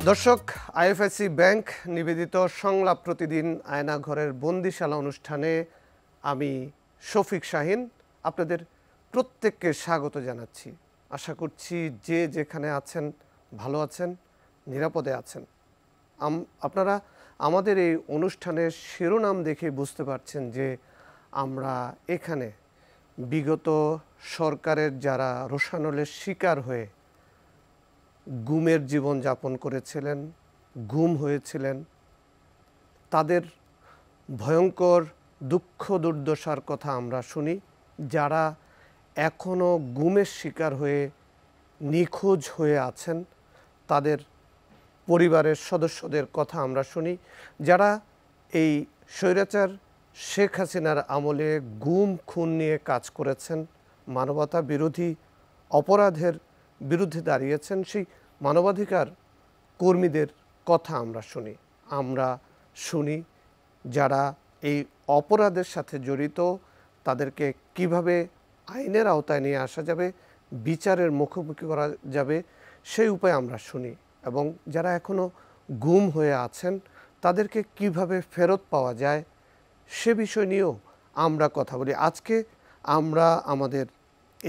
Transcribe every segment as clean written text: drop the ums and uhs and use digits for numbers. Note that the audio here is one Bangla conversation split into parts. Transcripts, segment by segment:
দর্শক, আইএফআইসি ব্যাংক নিবেদিত সংলাপ প্রতিদিন আয়নাঘরের বন্দিশালা অনুষ্ঠানে আমি শফিক শাহিন আপনাদের প্রত্যেককে স্বাগত জানাচ্ছি। আশা করছি যে যেখানে আছেন ভালো আছেন, নিরাপদে আছেন। আপনারা আমাদের এই অনুষ্ঠানের শিরোনাম দেখে বুঝতে পারছেন যে আমরা এখানে বিগত সরকারের যারা রোষানলের শিকার হয়ে গুমের জীবন যাপন করেছিলেন, গুম হয়েছিলেন, তাদের ভয়ঙ্কর দুঃখ দুর্দশার কথা আমরা শুনি। যারা এখনও গুমের শিকার হয়ে নিখোঁজ হয়ে আছেন তাদের পরিবারের সদস্যদের কথা আমরা শুনি। যারা এই স্বৈরাচার শেখ হাসিনার আমলে গুম খুন নিয়ে কাজ করেছেন, মানবতা বিরোধী অপরাধের বিরুদ্ধে দাঁড়িয়েছেন, সেই মানবাধিকার কর্মীদের কথা আমরা শুনি যারা এই অপরাধের সাথে জড়িত, তাদেরকে কিভাবে আইনের আওতায় নিয়ে আসা যাবে, বিচারের মুখোমুখি করা যাবে সেই উপায় আমরা শুনি। এবং যারা এখনও গুম হয়ে আছেন তাদেরকে কিভাবে ফেরত পাওয়া যায় সে বিষয় নিয়েও আমরা কথা বলি। আজকে আমরা আমাদের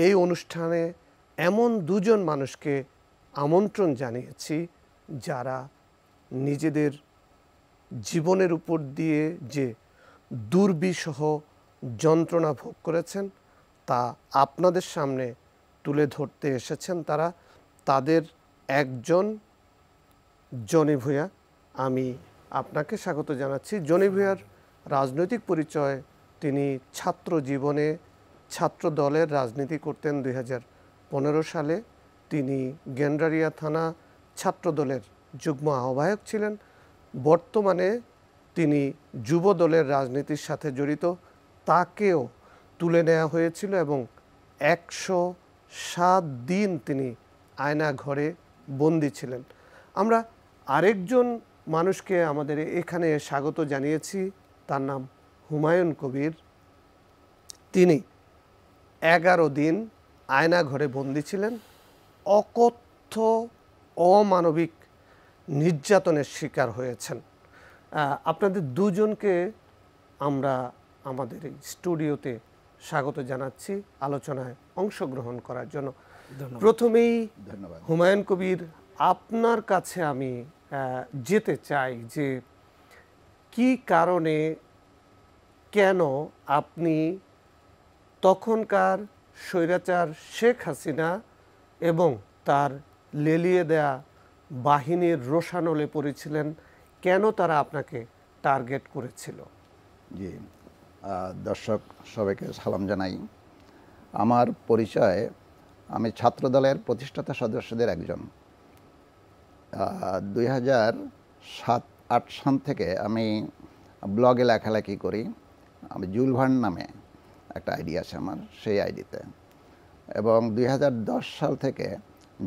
এই অনুষ্ঠানে এমন দুজন মানুষকে আমন্ত্রণ জানিয়েছি যারা নিজেদের জীবনের উপর দিয়ে যে দুর্বিষহ যন্ত্রণা ভোগ করেছেন তা আপনাদের সামনে তুলে ধরতে এসেছেন। তাদের একজন জনি ভূঁইয়া। আমি আপনাকে স্বাগত জানাচ্ছি। জনি ভূঁইয়ার রাজনৈতিক পরিচয়, তিনি ছাত্র জীবনে ছাত্র দলের রাজনীতি করতেন। 2015 সালে তিনি গেন্ডারিয়া থানা ছাত্র দলের যুগ্ম আহ্বায়ক ছিলেন। বর্তমানে তিনি যুব দলের রাজনীতির সাথে জড়িত। তাকেও তুলে নেওয়া হয়েছিল এবং 107 দিন তিনি আয়নাঘরে বন্দী ছিলেন। আমরা আরেকজন মানুষকে আমাদের এখানে স্বাগত জানিয়েছি, তার নাম হুমায়ুন কবির। তিনি 11 দিন আয়নাঘরে বন্দী ছিলেন, অকথ্য অমানবিক নির্যাতনের শিকার হয়েছেন। আপনাদের দুজনকে আমরা আমাদের এই স্টুডিওতে স্বাগত জানাচ্ছি আলোচনায় অংশগ্রহণ করার জন্য। প্রথমেই ধন্যবাদ হুমায়ুন কবির, আপনার কাছে আমি যেতে চাই যে কি কারণে, কেন আপনি তখনকার স্বৈরাচার শেখ হাসিনা এবং তার লেলিয়ে দেয়া বাহিনীর রোষানলে পড়েছিলেন, কেন তারা আপনাকে টার্গেট করেছিল? জি, দর্শক সবাইকে সালাম জানাই। আমার পরিচয়, আমি ছাত্রদলের প্রতিষ্ঠাতা সদস্যদের একজন। 2007-08 সাল থেকে আমি ব্লগে লেখালেখি করি। আমি জুলভার্ন নামে একটা আইডি আছে আমার, সেই আইডিতে। এবং 2010 সাল থেকে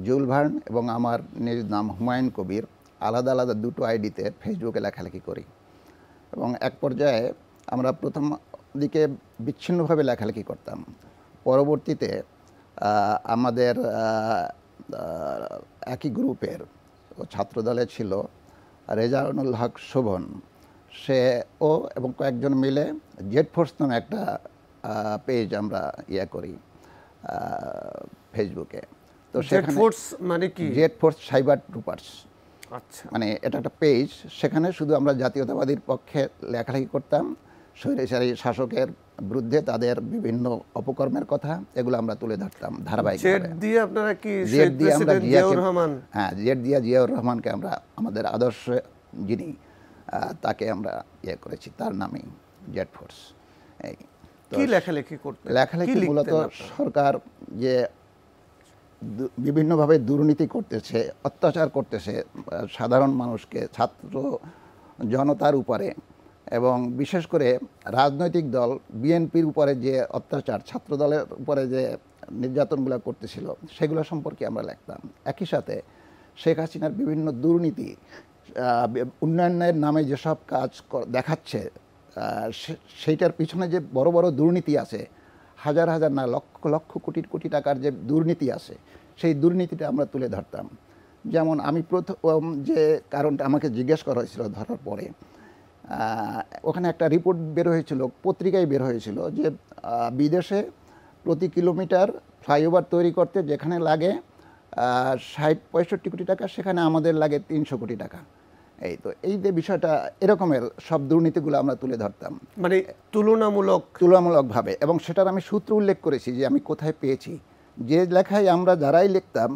জুলভার্ন এবং আমার নিজ নাম হুমায়ুন কবির আলাদা আলাদা দুটো আইডিতে ফেসবুকে লেখালেখি করি। এবং এক পর্যায়ে আমরা প্রথম দিকে বিচ্ছিন্নভাবে লেখালেখি করতাম। পরবর্তীতে আমাদের একই গ্রুপের ছাত্রদলে ছিল রেজাউনুল হক শোভন, সে ও এবং কয়েকজন মিলে জেড ফোর্স নামে একটা পেজ আমরা করি ফেসবুকে। তো সেখানে মানে কি, জেড ফোর্স সাইবার ট্রুপার্স, আচ্ছা, মানে এটা একটা পেজ। সেখানে শুধু আমরা জাতীয়তাবাদীর পক্ষে লেখালেখি করতাম, স্বৈরাচারী শাসকের বিরুদ্ধে তাদের বিভিন্ন অপকর্মের কথা এগুলো আমরা তুলে ধরতাম ধারাবাহিকভাবে। জেড দিয়ে আপনারা কি প্রেসিডেন্ট জিয়াউর রহমান? হ্যাঁ, জেড দিয়ে জিয়াউর রহমানকে আমরা আমাদের আদর্শ যিনি, তাকে আমরা করেছি, তার নামেই জেড ফোর্স। এই কি লেখালেখি করতেন? লেখালেখি মূলত সরকার যে বিভিন্নভাবে দুর্নীতি করতেছে, অত্যাচার করতেছে সাধারণ মানুষকে, ছাত্র জনতার উপরে, এবং বিশেষ করে রাজনৈতিক দল বিএনপির উপরে যে অত্যাচার, ছাত্র দলের উপরে যে নির্যাতনগুলো করতেছিল সেগুলো সম্পর্কে আমরা লিখতাম। একই সাথে শেখ হাসিনার বিভিন্ন দুর্নীতি, উন্নয়নের নামে যেসব কাজ দেখাচ্ছে সেইটার পিছনে যে বড় বড় দুর্নীতি আছে, হাজার হাজার না লক্ষ লক্ষ কোটি কোটি টাকার যে দুর্নীতি আছে, সেই দুর্নীতিটা আমরা তুলে ধরতাম। যেমন আমি প্রথম যে কারণটা আমাকে জিজ্ঞেস করা হয়েছিল ধরার পরে, ওখানে একটা রিপোর্ট বের হয়েছিল, পত্রিকায় বের হয়েছিল যে বিদেশে প্রতি কিলোমিটার ফ্লাইওভার তৈরি করতে যেখানে লাগে ৬০-৬৫ কোটি টাকা, সেখানে আমাদের লাগে ৩০০ কোটি টাকা। এই তো এই যে বিষয়টা, এরকমের সব দুর্নীতিগুলো আমরা তুলে ধরতাম মানে তুলনামূলকভাবে, এবং সেটার আমি সূত্র উল্লেখ করেছি যে আমি কোথায় পেয়েছি। যে লেখায় আমরা যারাই লিখতাম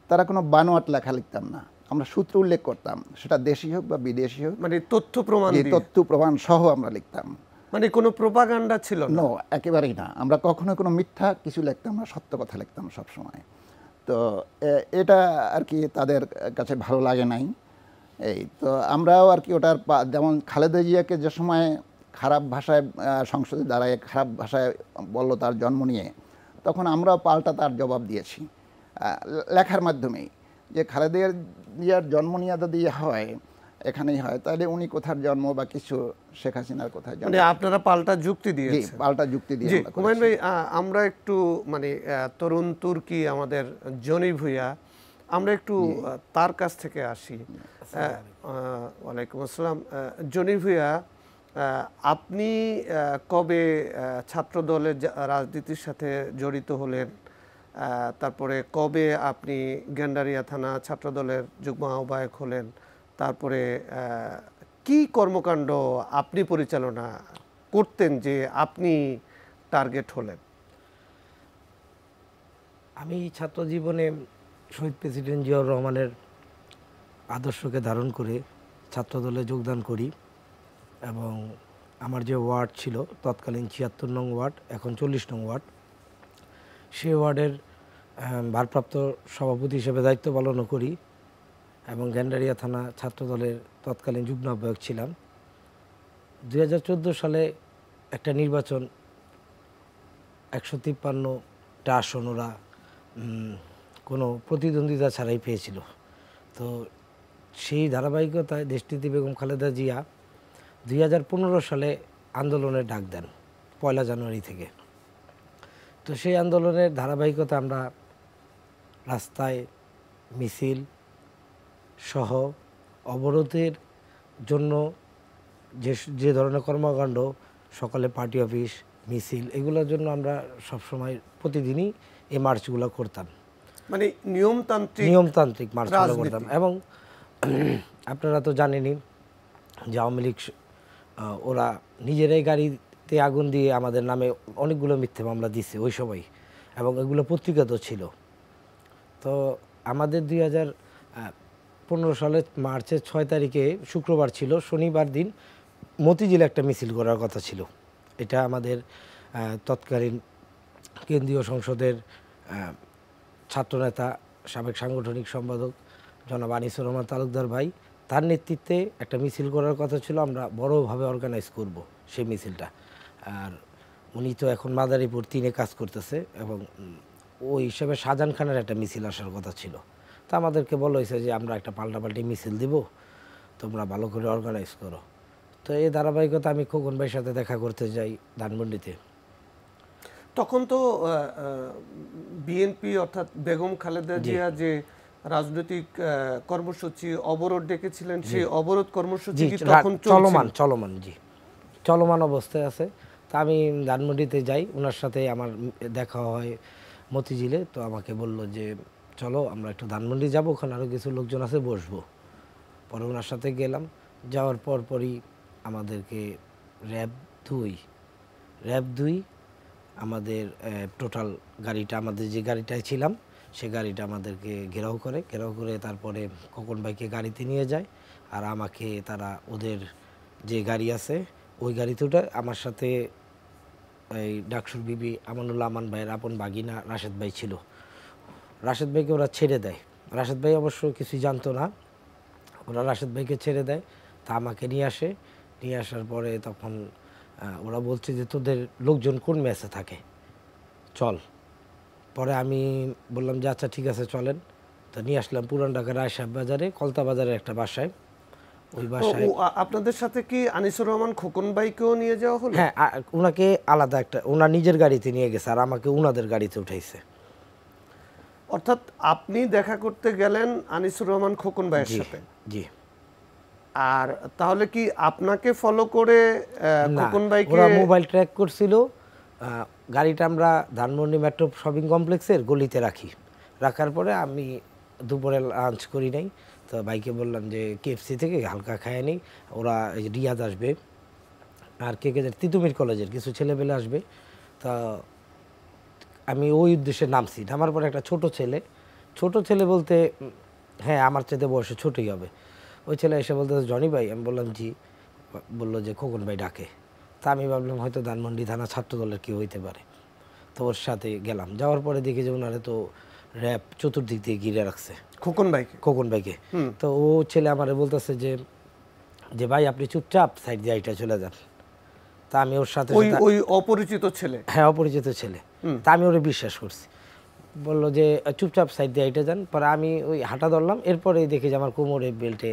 তারা কোনো বানোয়াট লেখা লিখতাম না, আমরা সূত্র উল্লেখ করতাম, সেটা দেশি হোক বা বিদেশি হোক, মানে তথ্য প্রমাণ দিয়ে, তথ্য প্রমাণ সহ আমরা লিখতাম। মানে কোনো প্রোপাগান্ডা ছিল না? নো, একেবারেই না। আমরা কখনো কোনো মিথ্যা কিছু লিখতাম না, সত্য কথা লিখতাম সব সময়। তো এটা আর কি তাদের কাছে ভালো লাগে নাই। এই তো আমরাও আর কি ওটার যেমন খালেদা জিয়াকে যে সময় খারাপ ভাষায় সংসদে দাঁড়ায় খারাপ ভাষায় বলল তার জন্ম নিয়ে, তখন আমরাও পাল্টা তার জবাব দিয়েছি লেখার মাধ্যমেই, যে খালেদা জিয়ার জন্ম নিয়ে যদি হয় এখানেই হয়, তাহলে উনি কোথার জন্ম বা কিছু শেখ হাসিনার কোথায় জন্ম, মানে আপনারা পাল্টা যুক্তি দিয়েছেন। পাল্টা যুক্তি দিয়ে। জি হুমায়ুন ভাই, আমরা একটু মানে তরুণ তুর্কি আমাদের জনি ভুঁইয়া, আমরা একটু তার কাছ থেকে আসি। ওয়ালাইকুম আসসালাম। জনি ভুঁইয়া, আপনি কবে ছাত্র দলের রাজনীতির সাথে জড়িত হলেন? তারপরে কবে আপনি গেন্ডারিয়া থানা ছাত্র দলের যুগ্ম আহ্বায়ক হলেন? তারপরে কি কর্মকাণ্ড আপনি পরিচালনা করতেন যে আপনি টার্গেট হলেন? আমি ছাত্র জীবনে শহীদ প্রেসিডেন্ট জিয়াউর রহমানের আদর্শকে ধারণ করে ছাত্রদলে যোগদান করি, এবং আমার যে ওয়ার্ড ছিল তৎকালীন ৭৬ নং ওয়ার্ড, এখন ৪০ নং ওয়ার্ড, সেই ওয়ার্ডের ভারপ্রাপ্ত সভাপতি হিসেবে দায়িত্ব পালনও করি, এবং গেন্ডারিয়া থানা ছাত্রদলের তৎকালীন যুগ্ম আহ্বায়ক ছিলাম। ২০১৪ সালে একটা নির্বাচন, ১৫৩টা আসন ওরা কোনো প্রতিদ্বন্দ্বিতা ছাড়াই পেয়েছিল। তো সেই ধারাবাহিকতায় দেশনীতি বেগম খালেদা জিয়া ২০১৫ সালে আন্দোলনের ডাক দেন ১ জানুয়ারি থেকে। তো সেই আন্দোলনের ধারাবাহিকতা আমরা রাস্তায় মিছিল সহ অবরোধের জন্য যে ধরনের কর্মকাণ্ড, সকালে পার্টি অফিস, মিছিল, এগুলোর জন্য আমরা সবসময় প্রতিদিনই এই মার্চগুলো করতাম, মানে নিয়মতান্ত্রিক মার্চগুলো করতাম। এবং আপনারা তো জানেনই যে আওয়ামী লীগ ওরা নিজেরাই গাড়িতে আগুন দিয়ে আমাদের নামে অনেকগুলো মিথ্যে মামলা দিচ্ছে ওই সময়, এবং এগুলো পত্রিকাতেও ছিল। তো আমাদের ২০১৫ সালের মার্চের ৬ তারিখে শুক্রবার ছিল, শনিবার দিন মতিঝিলে একটা মিছিল করার কথা ছিল। এটা আমাদের তৎকালীন কেন্দ্রীয় সংসদের ছাত্রনেতা, সাবেক সাংগঠনিক সম্পাদক জনাব আনিসুর রহমান তালুকদার ভাই, তার নেতৃত্বে একটা মিছিল করার কথা ছিল। আমরা বড়োভাবে অর্গানাইজ করব সেই মিছিলটা। আর উনি তো এখন মাদারীপুর ৩-এ কাজ করতেছে, এবং ওই হিসাবে শাহজাহান খানের একটা মিছিল আসার কথা ছিল। তা আমাদেরকে বলা হয়েছে যে আমরা একটা পাল্টাপাল্টি মিছিল দিব, তোমরা ভালো করে অর্গানাইজ করো। তো এই ধারাবাহিকতা আমি খোকন ভাইয়ের সাথে দেখা করতে যাই ধানমন্ডিতে। তখন তো বিএনপি অর্থাৎ বেগম খালেদা জিয়া যে রাজনৈতিক কর্মসূচি অবরোধ ডেকেছিলেন, সেই অবরোধ কর্মসূচি তখন চলমান চলমান অবস্থায় আছে। তা আমি ধানমন্ডিতে যাই, ওনার সাথে আমার দেখা হয় মতিঝিলে। তো আমাকে বলল যে চলো আমরা একটু ধানমন্ডি যাবো, ওখানে আরও কিছু লোকজন আছে, বসবো। পরে ওনার সাথে গেলাম, যাওয়ার পরই আমাদেরকে র্যাব 2 আমাদের টোটাল গাড়িটা, আমাদের যে গাড়িটায় ছিলাম সে গাড়িটা আমাদেরকে ঘেরাও করে তারপরে খোকন ভাইকে গাড়িতে নিয়ে যায়, আর আমাকে তারা ওদের যে গাড়ি আছে ওই গাড়িতে ওঠে। আমার সাথে এই ডাকসুর বিবি আমানুল্লাহ আমান ভাইয়ের আপন বাগিনা রাশেদ ভাই ছিল। রাশেদ ভাইকে ওরা ছেড়ে দেয়। রাশেদ ভাই অবশ্য কিছুই জানতো না, ওরা রাশেদ ভাইকে ছেড়ে দেয়। তা আমাকে নিয়ে আসার পরে তখন ওরা বলছে যে তোদের লোকজন কোন ম্যাচে থাকে, চল। পরে আমি বললাম যে আচ্ছা ঠিক আছে চলেন। তো নিয়ে আসলাম পুরান ঢাকার রায়সাহেব বাজারে, কলতা বাজারে একটা বাসায়। ওই বাসায় আপনাদের সাথে কি আনিসুর রহমান খোকন ভাইকেও নিয়ে যাওয়া হলো? হ্যাঁ, ওনাকে আলাদা একটা, ওনার নিজের গাড়িতে নিয়ে গেছে, আর আমাকে ওনাদের গাড়িতে উঠাইছে। অর্থাৎ আপনি দেখা করতে গেলেন আনিসুর রহমান খোকন ভাইয়ের জি সাথে, জি। আর তাহলে কি আপনাকে ফলো করে না, খোকন ভাইকে? ওরা মোবাইল ট্র্যাক করছিল। গাড়িটা আমরা ধানমন্ডি মেট্রো শপিং কমপ্লেক্সের গলিতে রাখার পরে আমি দুপুরে লাঞ্চ করি নাই, তো ভাইকে বললাম যে কেএফসি থেকে হালকা খায় নেই, ওরা এই যে রিয়াদ আসবে আর কে তিতুমির কলেজের কিছু ছেলেপেলে আসবে, তা আমি ওই উদ্দেশ্যে নামছি। নামার পরে একটা ছোট ছেলে বলতে হ্যাঁ আমার চাইতে বয়সে ছোটই হবে, ওই ছেলে এসে বলতে জনি ভাই, আমি বললাম জি, বললো যে খোকন ভাই ডাকে। তা আমি ভাবলাম হয়তো ধানমন্ডি থানা ছাত্র দলের কেউ হইতে পারে, তো ওর সাথে গেলাম। যাওয়ার পরে দেখি যে ওনারে তো র্যাব চতুর্দিক দিয়ে ঘিরে রাখছে খোকন ভাইকে? খোকন ভাইকে। তো ও ছেলে আমারে বলতেছে যে ভাই আপনি চুপচাপ সাইড দিয়ে আইটা চলে যান। তা আমি ওর সাথে ওই অপরিচিত ছেলে? হ্যাঁ, অপরিচিত ছেলে। তা আমি ওরে বিশ্বাস করছি, বললো যে চুপচাপ সাইড দিয়ে আইটা যান। পরে আমি ওই হাঁটা ধরলাম, এরপরে দেখি যে আমার কোমরে বেল্টে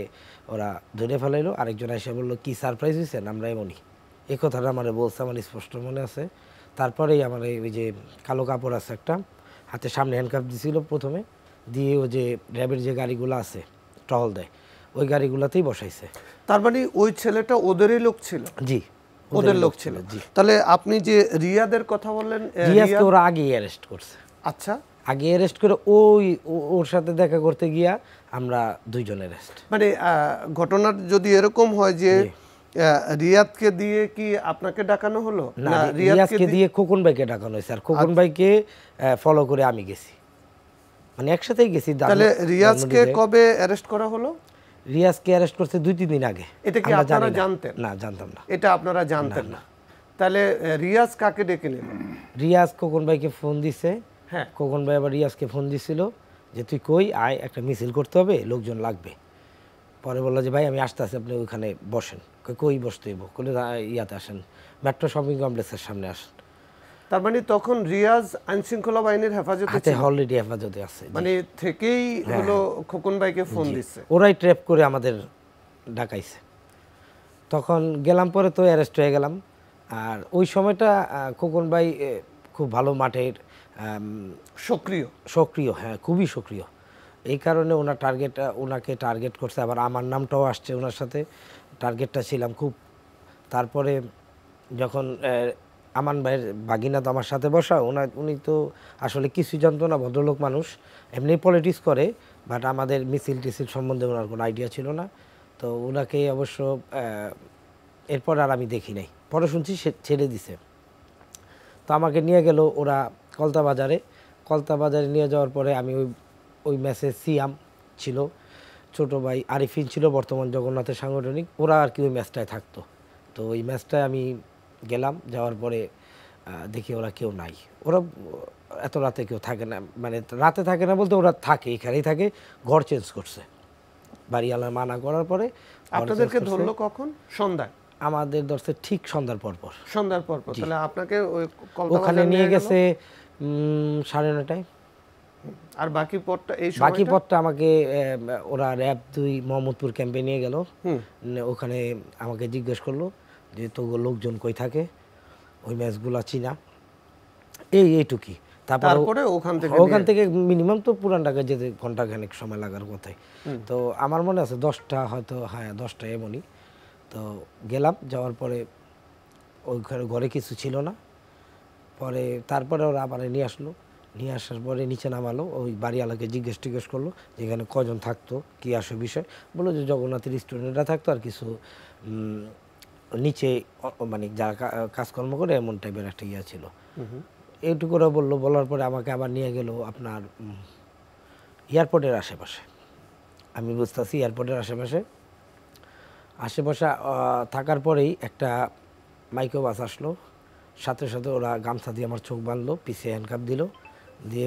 ওরা ধরে ফেলাইলো। আরেকজন এসে বললো কি সারপ্রাইজ হয়েছেন, আমরা এমনই। এই কথাটা আমার বলছে, আমার স্পষ্ট মনে আছে। তারপরেই আমার ওই যে কালো কাপড় আছে একটা, হাতে সামনে হ্যান্ডকাপ দিছিল প্রথমে, দিয়ে ও যে র্যাবের যে গাড়িগুলো আছে টহল দেয় ওই গাড়িগুলোতেই বসাইছে। তার মানে ওই ছেলেটা ওদেরই লোক ছিল? জি, ওদের লোক ছিল। জি। তাহলে আপনি যে রিয়াদের কথা বললেন, রিয়াজকে ওরা আগেই অ্যারেস্ট করছে। আচ্ছা, আগে অ্যারেস্ট করে ওর সাথে দেখা করতে গিয়া আমরা দুইজন অ্যারেস্ট। মানে ঘটনার যদি এরকম হয় যে রিয়াদকে দিয়ে কি আপনাকে ডাকানো হলো? না, রিয়াজকে দিয়ে খোকন ভাইকে ডাকানো হয়েছে, আর খোকন ভাইকে ফলো করে আমি গেছি, মানে একসাথেই গেছি। তাহলে রিয়াজকে কবে অ্যারেস্ট করা হলো? রিয়াজকে অ্যারেস্ট করতে 2-3 দিন আগে। এটা কি আপনারা জানতেন? না, জানতাম না। এটা আপনারা জানতেন না? তাহলে রিয়াজ কাকে ডেকে নিল? রিয়াজ খোকন ভাইকে ফোন দিছে। হ্যাঁ, খোকন ভাই আবার রিয়াজকে ফোন দিছিল যে তুই কই আয়, একটা মিছিল করতে হবে, লোকজন লাগবে। পরে বললো যে ভাই আমি আসতেছি, আপনি ওইখানে বসেন। কই বসতে হইব? বলে ইয়াতে আসেন, মেট্রো শপিং কমপ্লেক্সের সামনে আসেন। তার মানে তখন রিয়াজ আইনশৃঙ্খলা বাহিনীর হেফাজতে হাতে ছিল, অলরেডি হেফাজতে আছে। মানে থেকেই হলো খোকন ভাইকে ফোন দিচ্ছে। ওরাই ট্র্যাপ করে আমাদের ডাকাইছে। তখন গেলাম, পরে তো অ্যারেস্ট হয়ে গেলাম। আর ওই সময়টা খোকন ভাই খুব ভালো মাঠের সক্রিয়, হ্যাঁ খুবই সক্রিয়। এই কারণে ওনাকে টার্গেট করছে, আবার আমার নামটাও আসছে ওনার সাথে, টার্গেটটা ছিলাম খুব। তারপরে যখন আমান ভাইয়ের বাগিনা তো আমার সাথে বসা, উনি তো আসলে কিছুই জানতো না, ভদ্রলোক মানুষ, এমনি পলিটিক্স করে, বাট আমাদের মিছিল টিছিল সম্বন্ধে ওনার কোনো আইডিয়া ছিল না। তো ওনাকে অবশ্য এরপর আর আমি দেখি নাই, পরে শুনছি সে ছেড়ে দিছে। তো আমাকে নিয়ে গেল ওরা কলতা বাজারে নিয়ে যাওয়ার পরে আমি ওই ম্যাচে সিয়াম ছিল, ছোট ভাই আরিফিন ছিল, বর্তমান জগন্নাথের সাংগঠনিক, ওরা আর কি ওই ম্যাচটায় থাকতো। তো ওই ম্যাচটায় আমি গেলাম, যাওয়ার পরে দেখি ওরা কেউ নাই। ওরা এত রাতে কেউ থাকে না, মানে রাতে থাকে না বলতে ওরা থাকে, এখানেই থাকে, ঘর চেঞ্জ করছে। বাড়িওয়ালা মানা করার পরে আপনাদেরকে ধরলো কখন? সন্ধ্যায়? আমাদের ধরছে ঠিক সন্ধ্যার পর। তাহলে আপনাকে ওই ওখানে নিয়ে গেছে 9:30টায়। আর বাকি পথটা আমাকে ওরা র্যাব 2 মোহাম্মদপুর ক্যাম্পে নিয়ে গেল। ওখানে আমাকে জিজ্ঞেস করলো যে তো লোকজন কই থাকে, ওই ম্যাচগুলো চিনা, এইটুকি। তারপরে ওখান থেকে মিনিমাম তো পুরান ঢাকায় যেতে ঘন্টাখানেক সময় লাগার কথাই। তো আমার মনে আছে 10টা, হয়তো হ্যাঁ 10টা এমনই। তো গেলাম, যাওয়ার পরে ওইখানে ঘরে কিছু ছিল না। তারপরে ওরা আবার নিয়ে আসার পরে নিচে নামালো, ওই বাড়িওয়ালাকে জিজ্ঞেস করলো যে এখানে কজন থাকতো, কি আসে বিষয়। বললো যে জগন্নাথের স্টুডেন্টরা থাকতো, আর কিছু নিচে মানে যারা কাজকর্ম করে এমন টাইপের একটা ইয়া ছিল। এইটুকু ওরা বললো। বলার পরে আমাকে আবার নিয়ে গেল আপনার এয়ারপোর্টের আশেপাশে। আমি বুঝতেছি এয়ারপোর্টের আশেপাশে থাকার পরেই একটা মাইক্রো বাস আসলো, সাথে ওরা গামছা দিয়ে আমার চোখ বাঁধলো, পিছিয়ে হ্যান্ডকাপ দিল, দিয়ে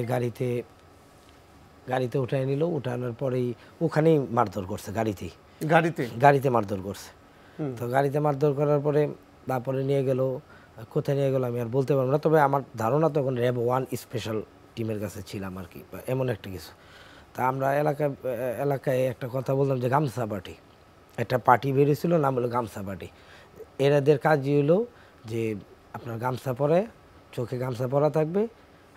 গাড়িতে উঠায় নিল। উঠানোর পরেই ওখানেই মারধর করছে, গাড়িতে মারধর করছে। তো গাড়িতে মারধর করার পরে তারপরে কোথায় নিয়ে গেল আমি আর বলতে পারবো না, তবে আমার ধারণা তখন র্যাব 1 স্পেশাল টিমের কাছে ছিলাম আর কি, এমন একটা কিছু। তা আমরা এলাকায় একটা কথা বললাম যে গামছা পার্টি, একটা পার্টি বেরিয়েছিল, নাম হলো গামছা পার্টি। এরাদের কাজই হলো যে আপনার গামছা পরে, চোখে গামছা পরা থাকবে,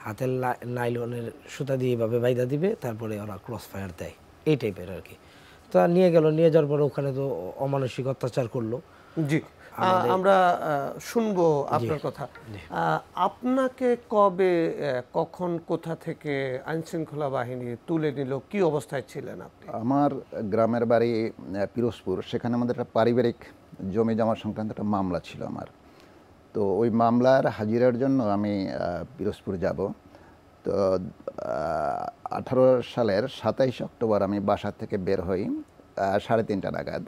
হাতের নাইলনের সুতা দিয়ে এভাবে বাইদা দিবে, তারপরে ওরা ক্রস ফায়ার দেয়, এই টাইপের আর কি। তো নিয়ে গেল, নিয়ে যাওয়ার পরে ওখানে তো অমানসিক অত্যাচার করলো। জি, আমরা শুনবো আপনার কথা। আপনাকে কবে, কখন, কোথা থেকে আইন শৃঙ্খলা বাহিনী তুলে নিল, কি অবস্থায় ছিলেন আপনি? আমার গ্রামের বাড়ি পিরোজপুর, সেখানে আমাদের একটা পারিবারিক জমি জমা সংক্রান্ত একটা মামলা ছিল আমার। তো ওই মামলার হাজিরার জন্য আমি পিরোজপুর যাব। তো 18 সালের 27 অক্টোবর আমি বাসা থেকে বের হই 3:30 নাগাদ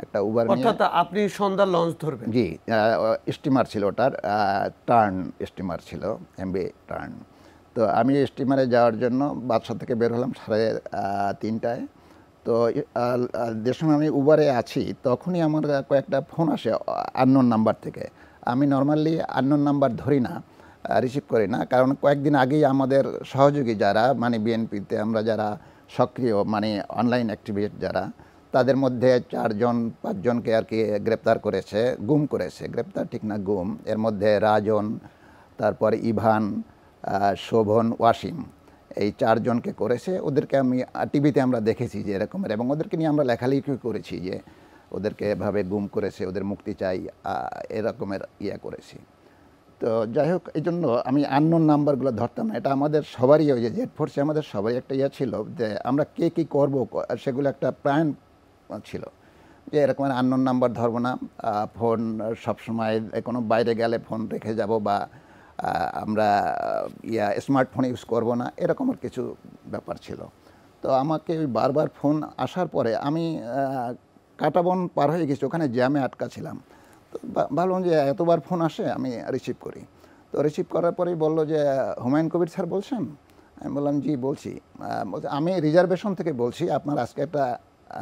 একটা উবার নিয়ে। অর্থাৎ আপনি সন্ধ্যা লঞ্চ ধরবেন? জি, স্টিমার ছিল, ওটার টার্ন স্টিমার ছিল, এমবি টার্ন। তো আমি স্টিমারে যাওয়ার জন্য বাসা থেকে বের হলাম 3:30টায়। তো যে সময় আমি উবারে আছি তখনই আমার কয়েকটা ফোন আসে আননোন নাম্বার থেকে। আমি নর্মালি আননোন নাম্বার ধরি না, রিসিভ করি না, কারণ কয়েকদিন আগেই আমাদের সহযোগী যারা মানে বিএনপিতে আমরা যারা সক্রিয় মানে অনলাইন অ্যাক্টিভিস্ট যারা, তাদের মধ্যে 4-5 জনকে আর কি গ্রেপ্তার করেছে, গুম করেছে, গ্রেপ্তার ঠিক না গুম। এর মধ্যে রাজন, তারপর ইভান, শোভন, ওয়াসিম, এই 4 জনকে করেছে। ওদেরকে আমি টিভিতে আমরা দেখেছি যে এরকমের, এবং ওদেরকে নিয়ে আমরা লেখালেখি করেছি যে ওদেরকে এভাবে গুম করেছে, ওদের মুক্তি চাই, এরকমের করেছি। তো যাই হোক, এই জন্য আমি আননোন নাম্বারগুলো ধরতাম না। এটা আমাদের সবারই, ওই যে জেড ফোর্সে আমাদের সবারই একটা ছিল যে আমরা কে কী করবো, সেগুলো একটা প্ল্যান ছিল যে এরকম আননোন নাম্বার ধরবো না, ফোন সবসময় কোনো বাইরে গেলে ফোন রেখে যাব, বা আমরা স্মার্টফোন ইউজ করব না, এরকমের কিছু ব্যাপার ছিল। তো আমাকে ওই বারবার ফোন আসার পরে আমি কাটাবন পার হয়ে গেছি, ওখানে জ্যামে আটকা ছিলাম। তো ভাবলাম যে এতবার ফোন আসে, আমি রিসিভ করি। তো রিসিভ করার পরেই বললো যে হুমায়ুন কবির স্যার বলছেন? আমি বললাম জি বলছি। বলছে আমি রিজার্ভেশন থেকে বলছি, আপনার আজকে একটা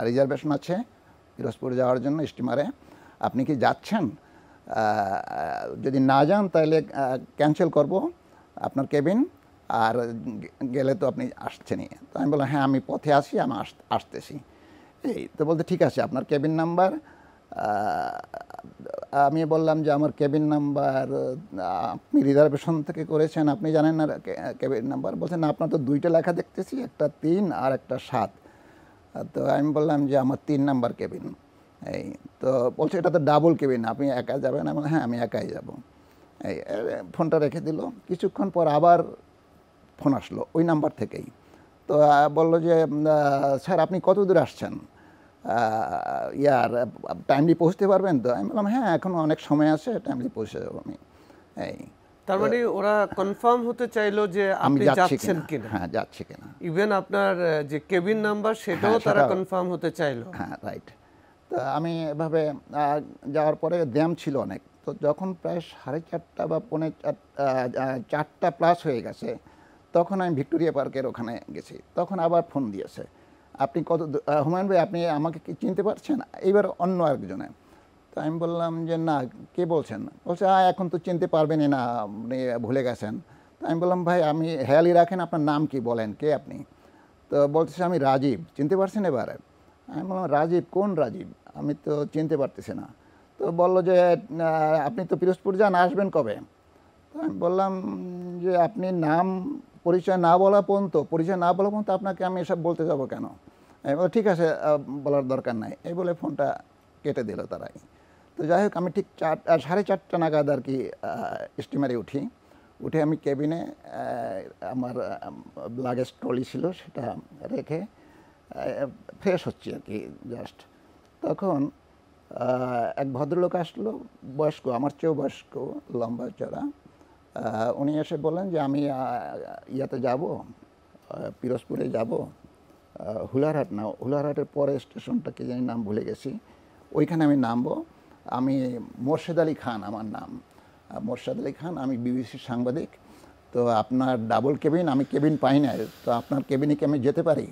রিজার্ভেশন আছে পিরোজপুর যাওয়ার জন্য স্টিমারে, আপনি কি যাচ্ছেন? যদি না যান তাহলে ক্যান্সেল করব আপনার কেবিন, আর গেলে তো আপনি আসছেনই। তো আমি বললাম হ্যাঁ আমি পথে আছি, আমি আসতেছি। এই তো বলতে ঠিক আছে, আপনার কেবিন নাম্বার। আমি বললাম যে আমার কেবিন নাম্বার, আপনি রিজার্ভেশন থেকে করেছেন, আপনি জানেন না কেবিন নাম্বার? বলছেন না, আপনার তো 2টা লেখা দেখতেছি, একটা 3 আর একটা 7। তো আমি বললাম যে আমার 3 নাম্বার কেবিন। এই তো বলছে এটা তো ডাবল কেবিন, আপনি একা যাবেন? আমি হ্যাঁ আমি একাই যাব। এই ফোনটা রেখে দিল। কিছুক্ষণ পর আবার ফোন আসলো ওই নাম্বার থেকেই। তো বললো যে স্যার আপনি কত দূর আসছেন, টাইমলি পৌঁছতে পারবেন তো? আমি বললাম হ্যাঁ এখনো অনেক সময় আছে, টাইমলি পৌঁছে যাবো আমি। এই তার মানে ওরা কনফার্ম হতে চাইলো যে আপনি যাচ্ছেন কিনা। হ্যাঁ যাচ্ছি কিনা, ইভেন আপনার যে কেবিন নাম্বার সেটাও তারা কনফার্ম হতে চাইলো। হ্যাঁ রাইট। তো আমি এভাবে যাওয়ার পরে জ্যাম ছিল অনেক। তো যখন প্রায় 4:30 বা 4:45 প্লাস হয়ে গেছে, তখন আমি ভিক্টোরিয়া পার্কের ওখানে গেছি। তখন আবার ফোন দিয়েছে, আপনি কত হুমায়ুন ভাই আপনি আমাকে কি চিনতে পারছেন? এইবার অন্য একজনে। তো আমি বললাম যে না, কে বলছেন? বলছে এখন তো চিনতে পারবেনই না, আপনি ভুলে গেছেন। তো আমি বললাম ভাই আমি হেয়ালি রাখেন, আপনার নাম কি, বলেন কে আপনি? তো বলতেছে আমি রাজীব, চিনতে পারছেন এবারে? আমি বললাম রাজীব? কোন রাজীব? আমি তো চিনতে পারতেছি না। তো বললো যে আপনি তো পিরোজপুর যান, আসবেন কবে? তো আমি বললাম যে আপনি নাম পরিচয় না বলা পর্যন্ত আপনাকে আমি এসব বলতে যাব কেন? আমি বললাম ঠিক আছে, বলার দরকার নাই, এই বলে ফোনটা কেটে দিল তারাই। তো যাই হোক, আমি ঠিক 4:30 নাগাদ আর কি স্টিমারে উঠে আমি কেবিনে আমার লাগেজ ট্রলি ছিল সেটা রেখে ফ্রেশ হচ্ছি আর কি জাস্ট। তখন এক ভদ্রলোক আসলো, বয়স্ক, আমার চেয়েও বয়স্ক, লম্বা চড়া। উনি এসে বললেন যে আমি ইয়াতে যাব, পিরোজপুরে যাব, হুলারহাট না, হুলারহাটের পরে স্টেশনটা কি জানি নাম ভুলে গেছি, ওইখানে আমি নামবো। আমি মোর্শেদ আলী খান আমার নাম, মোর্শেদ আলী খান, আমি বিবিসির সাংবাদিক। তো আপনার ডাবল কেবিন, আমি কেবিন পাই না, তো আপনার কেবিনে কি আমি যেতে পারি?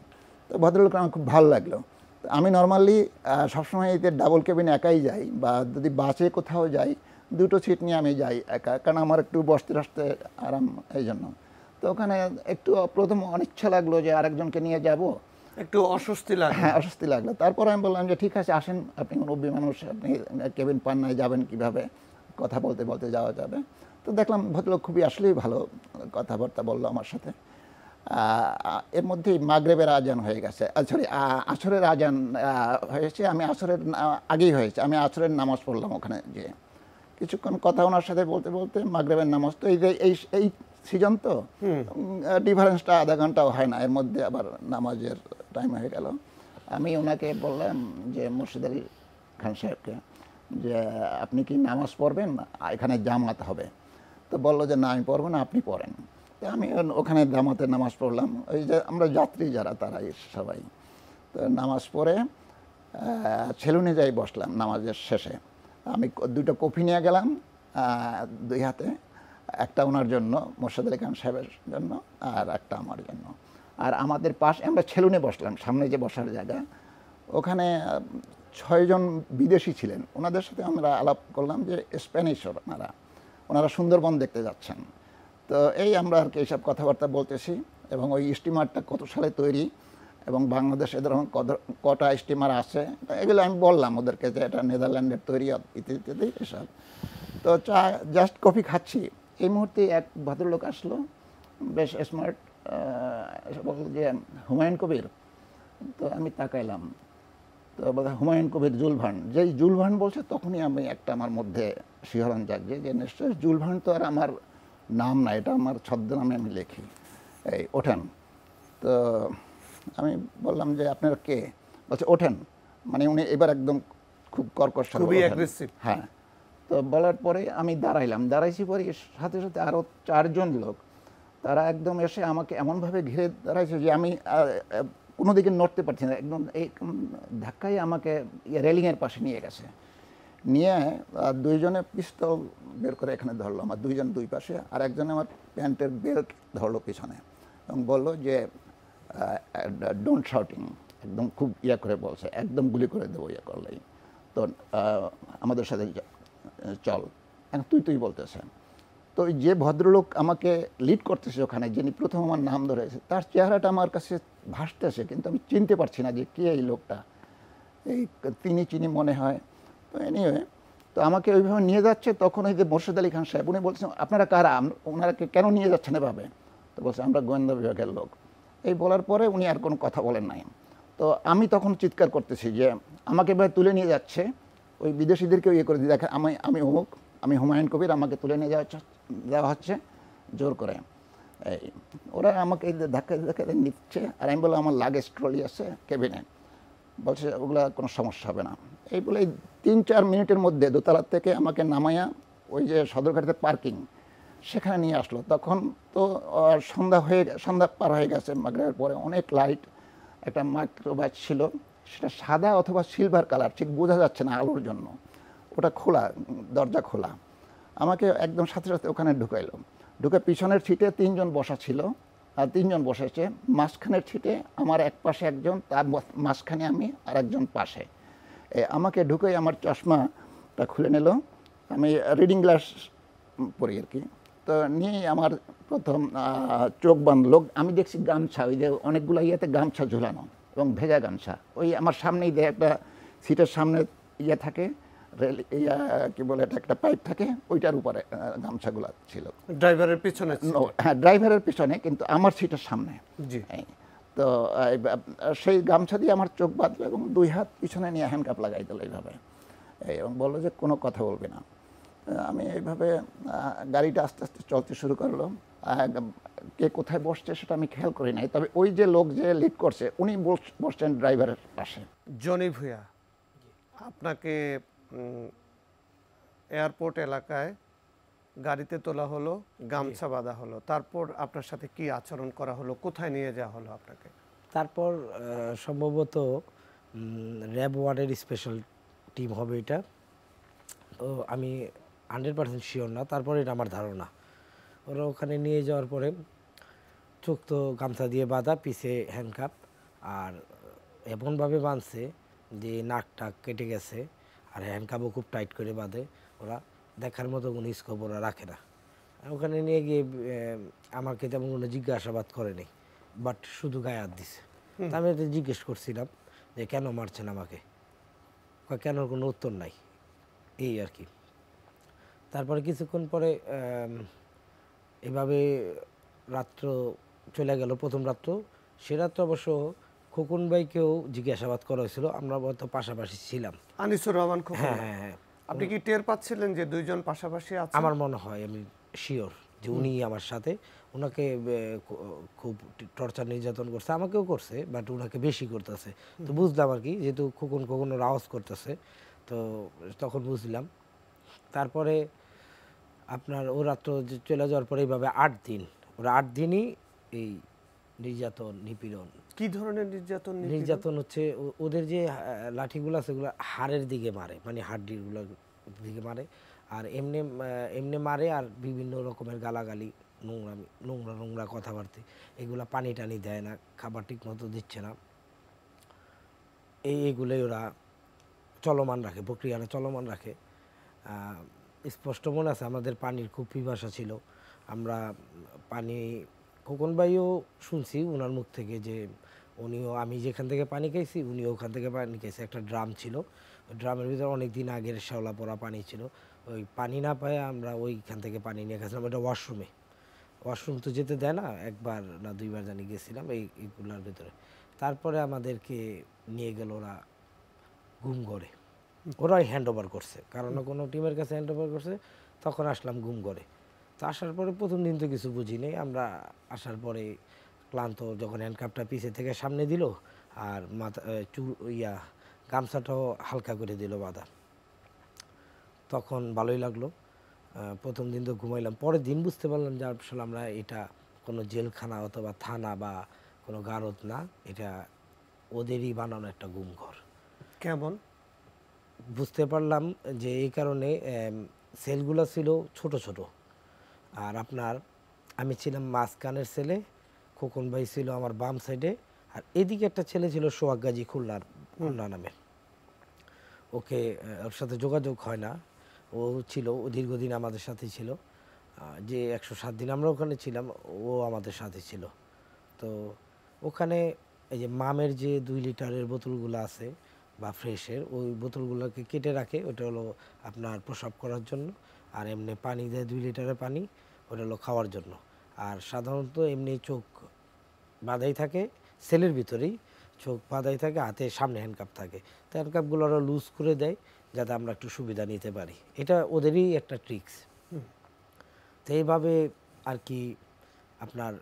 তো ভদ্রলোক আমার খুব ভালো লাগলো। আমি নর্মালি সবসময় এতে ডাবল কেবিনে একাই যাই, বা যদি বাসে কোথাও যাই 2টো সিট নিয়ে আমি যাই একা, কারণ আমার একটু বসতে আরাম, এই জন্য। তো ওখানে একটু প্রথম অনিচ্ছা লাগলো যে আরেকজনকে নিয়ে যাব, একটু অস্বস্তি লাগলো। হ্যাঁ অস্বস্তি লাগলো। তারপর আমি বললাম যে ঠিক আছে আসেন, আপনি মুরব্বী মানুষ, আপনি কেবিন পান নাই, যাবেন কীভাবে, কথা বলতে বলতে যাওয়া যাবে। তো দেখলাম ভদ্রলোক খুবই আসলেই ভালো কথাবার্তা বললো আমার সাথে। এর মধ্যেই মাগরিবের আজান হয়ে গেছে, সরি আসরের আজান হয়েছে, আমি আসরের আগেই হয়েছে, আমি আসরের নামাজ পড়লাম ওখানে গিয়ে। কিছুক্ষণ কথা ওনার সাথে বলতে বলতে মাগরিবের নামাজ, তো এই যে এই সিজন তো ডিফারেন্সটা আধা ঘন্টাও হয় না, এর মধ্যে আবার নামাজের টাইম হয়ে গেল। আমি ওনাকে বললাম যে মুর্শিদ আলী খান সাহেবকে যে আপনি কি নামাজ পড়বেন, এখানে জামাত হবে। তো বললো যে না আমি পড়বো না, আপনি পড়েন। তো আমি ওখানে জামাতে নামাজ পড়লাম, ওই যে আমরা যাত্রী যারা তারাই সবাই। তো নামাজ পড়ে সেলুনে যাই বসলাম নামাজের শেষে। আমি দুটো কফি নিয়ে গেলাম 2 হাতে, একটা ওনার জন্য মোর্শেদ আলী খান সাহেবের জন্য আর একটা আমার জন্য। আর আমাদের পাশে আমরা সেলুনে বসলাম, সামনে যে বসার জায়গা, ওখানে 6 জন বিদেশি ছিলেন। ওনাদের সাথে আমরা আলাপ করলাম যে স্প্যানিশ ওনারা সুন্দরবন দেখতে যাচ্ছেন। তো এই আমরা আর কি এইসব কথাবার্তা বলতেছি, এবং ওই স্টিমারটা কত সালে তৈরি এবং বাংলাদেশে ধরুন কটা স্টিমার আছে এগুলো আমি বললাম ওদেরকে যে এটা নেদারল্যান্ডের তৈরি ইত্যাদি ইত্যাদি এসব। তো চা জাস্ট কফি খাচ্ছি, এই মুহূর্তে এক ভদ্রলোক আসলো, বেশ স্মার্ট, বলল যে হুমায়ুন কবির। তো আমি তাকাইলাম, তো বলে হুমায়ুন কবির জুলভান। যেই জুলভান বলছে তখনই আমি একটা আমার মধ্যে শিহরণ জাগছে যে নিশ্চয়ই জুলভান তো আর আমার নাম না, এটা আমার ছদ্মনামে আমি লিখি। এই ওঠেন। তো আমি বললাম যে আপনারা কে? বলছে ওঠেন। মানে উনি এবার একদম খুব কর্কশ, খুবই অ্যাগ্রেসিভ। হ্যাঁ। তো বলার পরে আমি দাঁড়াইলাম, দাঁড়াইছি পরে সাথে সাথে আরও 4 জন লোক, তারা একদম এসে আমাকে এমনভাবে ঘিরে দাঁড়াইছে যে আমি কোনো দিকে নড়তে পারছি না, একদম এই ধাক্কায় আমাকে রেলিংয়ের পাশে নিয়ে গেছে। নিয়ে 2 জনে পিস্তল বের করে এখানে ধরলো, আমার 2 জন 2 পাশে, আর একজনে আমার প্যান্টের বেল্ট ধরলো পিছনে এবং বললো যে ডোন্ট শাউটিং, একদম খুব করে বলছে, একদম গুলি করে দেবো করলেই। তো আমাদের সাথে চল, এখন তুই বলতেছে। তো যে ভদ্রলোক আমাকে লিড করতেছে ওখানে, যিনি প্রথম আমার নাম ধরেছে, তার চেহারাটা আমার কাছে ভাসতেছে, কিন্তু আমি চিনতে পারছি না যে কে এই লোকটা। এই চিনি মনে হয়। তো এনিওয়ে, তো আমাকে ওইভাবে নিয়ে যাচ্ছে। তখন ওই যে মোর্শেদ আলী খান সাহেব, উনি বলছেন আপনারা কারা, ওনারাকে কেন নিয়ে যাচ্ছেন এভাবে? তো বলছে আমরা গোয়েন্দা বিভাগের লোক। এই বলার পরে উনি আর কোনো কথা বলেন নাই। তো আমি তখন চিৎকার করতেছি যে আমাকে ভাই তুলে নিয়ে যাচ্ছে, ওই বিদেশিদেরকে করে দিয়ে দেখে আমি অমুক, আমি হুমায়ুন কবির, আমাকে তুলে নিয়ে দেওয়া হচ্ছে জোর করে। এই ওরা আমাকে ধাক্কা ধাক্কা নিচ্ছে, আর আমি বললাম আমার লাগেজ ট্রলি আছে কেবিনে। বলছে ওগুলো কোনো সমস্যা হবে না। এই বলে 3-4 মিনিটের মধ্যে দোতলা থেকে আমাকে নামাইয়া ওই যে সদরঘাটের পার্কিং সেখানে নিয়ে আসলো। তখন তো সন্ধ্যা পার হয়ে গেছে, মাগরিবের পরে অনেক লাইট। একটা মাইক্রোবাস ছিল, সেটা সাদা অথবা সিলভার কালার, ঠিক বোঝা যাচ্ছে না আলোর জন্য। ওটা খোলা, দরজা খোলা। আমাকে একদম সাথে সাথে ওখানে ঢুকাইলো। ঢুকে পিছনের সিটে 3 জন বসা ছিল, আর 3 জন বসেছে। মাঝখানের সিটে আমার এক পাশে একজন, তার মাঝখানে আমি, আর একজন পাশে। আমাকে ঢুকে আমার চশমাটা খুলে নিল, আমি রিডিং গ্লাস পরি আর কি। তো নিয়ে আমার প্রথম চোখ বাঁধলো। আমি দেখছি গামছা, ওই যে অনেকগুলো ইয়েতে গামছা ঝুলানো এবং ভেজা গামছা। ওই আমার সামনেই একটা সিটের সামনে থাকে, কি বলে এটা, একটা পাইপ থাকে, ওইটার উপরে গামছাগুলো ছিল। ড্রাইভারের পিছনে? হ্যাঁ, ড্রাইভারের পিছনে, কিন্তু আমার সিটের সামনে। জি। তো সেই গামছা দিয়ে আমার চোখ বাঁধলো এবং 2 হাত পিছনে নিয়ে হ্যান্ডকাপ লাগাই দিল এইভাবে, এবং বললো যে কোনো কথা বলবে না। আমি এইভাবে গাড়িটা আস্তে আস্তে চলতে শুরু করলো। কে কোথায় বসছে সেটা আমি খেয়াল করি নাই, তবে ওই যে লোক যে লিড করছে উনি বসছেন ড্রাইভারের পাশে। জনি ভূঁইয়া, আপনাকে এয়ারপোর্ট এলাকায় গাড়িতে তোলা হলো, গামছা বাঁধা হলো, তারপর আপনার সাথে কি আচরণ করা হলো, কোথায় নিয়ে যাওয়া হলো আপনাকে? তারপর সম্ভবত র্যাব 1-এর স্পেশাল টিম হবে এটা, তো আমি 100% শিওর না, তারপরে এটা আমার ধারণা। ওরা ওখানে নিয়ে যাওয়ার পরে চোখ তো গামছা দিয়ে বাঁধা, পিছে হ্যান্ডকাপ, আর এমনভাবে বাঁধছে যে নাক টাক কেটে গেছে, আর হ্যান্ডকাপও খুব টাইট করে বাঁধে। ওরা দেখার মতো কোনো স্কোপ ওরা রাখে না। ওখানে নিয়ে গিয়ে আমাকে তেমন কোনো জিজ্ঞাসাবাদ করেনি, বাট শুধু গায়ে হাত দিছে। তা আমি এটা জিজ্ঞেস করছিলাম যে কেন মারছেন আমাকে, কেন কোনো উত্তর নাই, এই আর কি। তারপরে কিছুক্ষণ পরে এভাবে রাত্র চলে গেল। প্রথম রাত্র, সে রাত্র অবশ্য খোকন ভাইকেও জিজ্ঞাসাবাদ করা হয়েছিল, আমরা হয়তো পাশাপাশি ছিলাম। আনিসুর রহমান খোকন, হ্যাঁ হ্যাঁ হ্যাঁ, আপনি কি টের পাচ্ছিলেন যে দুইজন পাশাপাশি আছে? আমার মনে হয়, আমি শিওর যে উনি আমার সাথে, ওনাকে খুব টর্চার নির্যাতন করছে, আমাকেও করছে, বাট ওনাকে বেশি করতেছে। তো বুঝলাম আর কি, যেহেতু খোকন আওয়াজ করতেছে, তো তখন বুঝলাম। তারপরে আপনার ও রাত্র চলে যাওয়ার পরে এইভাবে 8 দিন, ওরা 8 দিনই এই নির্যাতন নিপীড়ন। কি ধরনের নির্যাতন? নির্যাতন হচ্ছে ওদের যে লাঠিগুলো আছে, ওগুলো হাড়ের দিকে মারে, মানে হাড্ডিগুলোর দিকে মারে, আর এমনি এমনি মারে, আর বিভিন্ন রকমের গালাগালি, নোংরা নোংরা কথাবার্তা, এগুলা পানি টানি দেয় না, খাবার ঠিক মতো দিচ্ছে না, এইগুলোই ওরা চলমান রাখে, প্রক্রিয়াটা চলমান রাখে। স্পষ্ট মনে আছে, আমাদের পানির খুব পিপাসা ছিল, আমরা পানি, খোকন ভাইও শুনছি ওনার মুখ থেকে যে উনিও, আমি যেখান থেকে পানি খাইছি উনিও ওখান থেকে পানি খাইছে। একটা ড্রাম ছিল, ওই ড্রামের ভিতরে অনেক দিন আগের শ্যাওলা পড়া পানি ছিল, ওই পানি না পায় আমরা ওইখান থেকে পানি নিয়ে গেছিলাম। ওটা ওয়াশরুম তো যেতে দেয় না, একবার না দুইবার জানি গেছিলাম এইগুলার ভিতরে। তারপরে আমাদেরকে নিয়ে গেল ওরা ঘুমঘরে, ওরাই হ্যান্ড ওভার করছে, কারণ কোনো টিমের কাছে হ্যান্ড ওভার করছে, তখন আসলাম ঘুমঘরে। তো আসার পরে প্রথম দিন তো কিছু বুঝি নেই আমরা, আসার পরে ক্লান্ত, যখন হ্যান্ডকাপটা পিছে থেকে সামনে দিল, আর মাথা চুল গামছাটাও হালকা করে দিল বাঁধা, তখন ভালোই লাগলো। প্রথম দিন তো ঘুমাইলাম, পরের দিন বুঝতে পারলাম যে আসলে আমরা এটা কোনো জেলখানা অথবা থানা বা কোনো গারদ না, এটা ওদেরই বানানো একটা গুমঘর। কেমন বুঝতে পারলাম যে এই কারণে সেলগুলো ছিল ছোট ছোট, আর আপনার আমি ছিলাম মাঝখানের সেলে, খোকন ভাই ছিল আমার বাম সাইডে, আর এদিকে একটা ছেলে ছিল সোহাগ গাজী খুলনা নামে, ওকে ওর সাথে যোগাযোগ হয় না, ও ছিল, ও দীর্ঘদিন আমাদের সাথে ছিল, যে 107 দিন আমরা ওখানে ছিলাম, ও আমাদের সাথে ছিল। তো ওখানে এই যে মামের যে 2 লিটারের বোতলগুলো আছে বা ফ্রেশের, ওই বোতলগুলোকে কেটে রাখে, ওটা হলো আপনার প্রসাব করার জন্য, আর এমনি পানি দেয় 2 লিটারের পানি, ওটা হলো খাওয়ার জন্য। আর সাধারণত এমনি চোখ বাঁধাই থাকে, সেলের ভিতরেই চোখ বাঁধাই থাকে, হাতে সামনে হ্যান্ডকাপ থাকে, তো হ্যান্ডকাপগুলো ওরা লুজ করে দেয় যাতে আমরা একটু সুবিধা নিতে পারি, এটা ওদেরই একটা ট্রিক্স। তো এইভাবে আর কি আপনার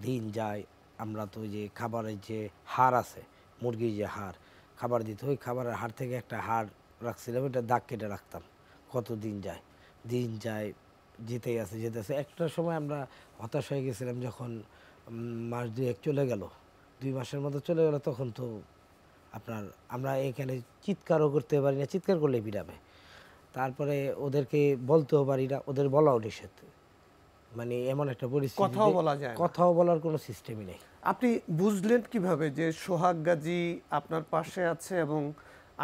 দিন যায়। আমরা তো ওই যে খাবারের যে হাড় আছে, মুরগির যে হাড় খাবার দিত, ওই খাবারের হাড় থেকে একটা হাড় রাখছিলাম, এটা দাগ কেটে রাখতাম। কত দিন যায় যেতেই আছে। একটা সময় আমরা হতাশ হয়ে গেছিলাম, যখন মাস 2 চলে গেল, 2 মাসের মতো চলে গেল, তখন তো আপনার আমরা এখানে চিৎকারও করতে পারি না, চিৎকার করলে পিটাবে। তারপরে ওদেরকে বলতেও পারি না, ওদের বলাও নিষেধ, মানে এমন একটা পরিস্থিতি, কথাও বলা যায় না। কথাও বলার কোনো সিস্টেমই নেই। আপনি বুঝলেন কিভাবে যে সোহাগ গাজী আপনার পাশে আছে এবং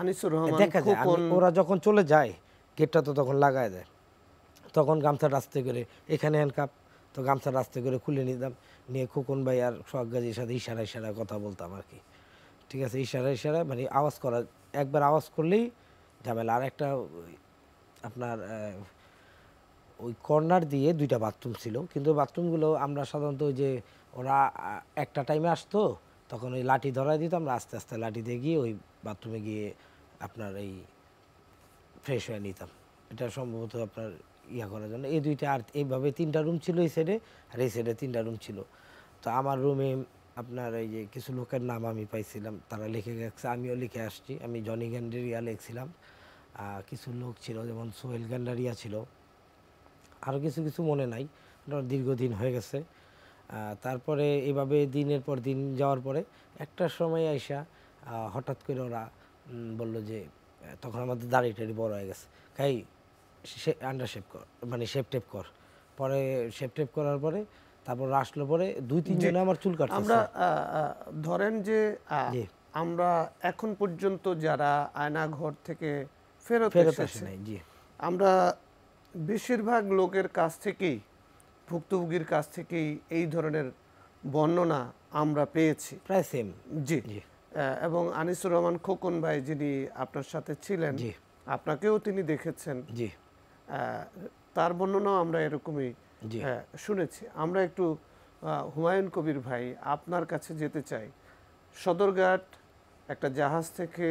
আনিসুর রহমান দেখা যায় খোকন? ওরা যখন চলে যায়, গেটটা তো তখন লাগায় দেয়, তখন গামছা রাস্তে করে, এখানে হ্যান্ডকাপ, তো গামছা রাস্তে করে খুলে নিতাম, নিয়ে খোকন ভাই আর সোহাগ গাজীর সাথে ইশারায় কথা বলতাম আর কি। ঠিক আছে, ইশারায় মানে আওয়াজ করা, একবার আওয়াজ করলেই ঝামেলা। আর একটা আপনার ওই কর্নার দিয়ে 2টা বাথরুম ছিল, কিন্তু বাথরুমগুলো আমরা সাধারণত ওই যে ওরা একটা টাইমে আসতো, তখন ওই লাঠি ধরাই দিত, আমরা আস্তে আস্তে লাঠি দিয়ে গিয়ে ওই বাথরুমে গিয়ে আপনার এই ফ্রেশ হয়ে নিতাম। এটা সম্ভবত আপনার করার জন্য। এই 2টা, আর এইভাবে 3টা রুম ছিল এই সাইডে, আর এই সাইডে 3টা রুম ছিল। তো আমার রুমে আপনার এই যে কিছু লোকের নাম আমি পাইছিলাম, তারা লিখে গেছে, আমিও লিখে আসছি। আমি জনি গ্যান্ডারিয়া লিখছিলাম, কিছু লোক ছিল যেমন সোহেল গ্যান্ডারিয়া ছিল, আরও কিছু মনে নাই, দীর্ঘদিন হয়ে গেছে। তারপরে এভাবে দিনের পর দিন যাওয়ার পরে একটা সময় আইসা হঠাৎ করে ওরা বলল যে, তখন আমাদের দাড়ি টাড়ি বড় হয়ে গেছে, খাই আন্ডার শেপ কর, মানে শেপ টেপ কর। পরে শেপ টেপ করার পরে তারপর আসলো, পরে 2-3 জনে আমার চুল কাটছে। আমরা ধরেন যে আমরা এখন পর্যন্ত যারা আয়নাঘর থেকে ফেরত এসেছে, জি, আমরা বেশিরভাগ লোকের কাছ থেকেই, ভুক্তভোগীর কাছ থেকেই এই ধরনের বর্ণনা আমরা পেয়েছি, প্রায় সেম। জি। এবং আনিসুর রহমান খোকন ভাই যিনি আপনার সাথে ছিলেন, জি, আপনাকেও তিনি দেখেছেন, জি। তার বর্ণনাও আমরা এরকমই জি। শুনেছি। আমরা একটু হুমায়ুন কবির ভাই আপনার কাছে যেতে চাই। সদরঘাট একটা জাহাজ থেকে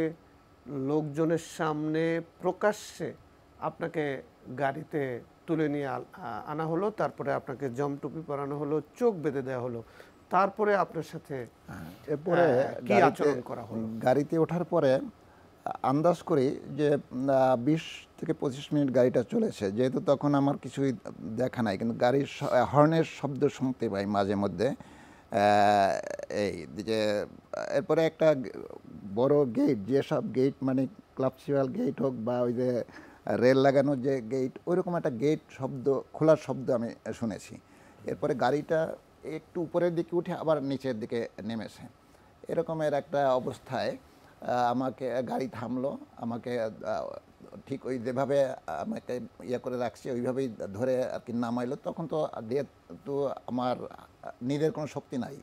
লোকজনের সামনে প্রকাশ্যে আপনাকে গাড়িতে তুলে নিয়ে আনা হলো, তারপরে আপনাকে জমটুপি পরানো হলো, চোখ বেঁধে দেওয়া হলো, তারপরে আপনার সাথে এরপরে কি আচরণ করা হলো? গাড়িতে ওঠার পরে আন্দাজ করি যে 20 থেকে 25 মিনিট গাড়িটা চলেছে, যেহেতু তখন আমার কিছুই দেখা নাই, কিন্তু গাড়ির হর্নের শব্দ শুনতে পাই মাঝে মধ্যে। এই যে এরপরে একটা বড় গেট, যেসব গেট মানে ক্লাবসিয়াল গেট হোক বা ওই যে রেল লাগানো যে গেট, ওইরকম একটা গেট শব্দ, খোলার শব্দ আমি শুনেছি। এরপরে গাড়িটা একটু উপরের দিকে উঠে আবার নিচের দিকে নেমেছে। এরকমের একটা অবস্থায় আমাকে গাড়ি থামলো, আমাকে ঠিক ওই যেভাবে আমাকে ইয়ে করে রাখছে ওইভাবেই ধরে আর কি নামাইলো। তখন তো যেহেতু আমার নিজের কোনো শক্তি নাই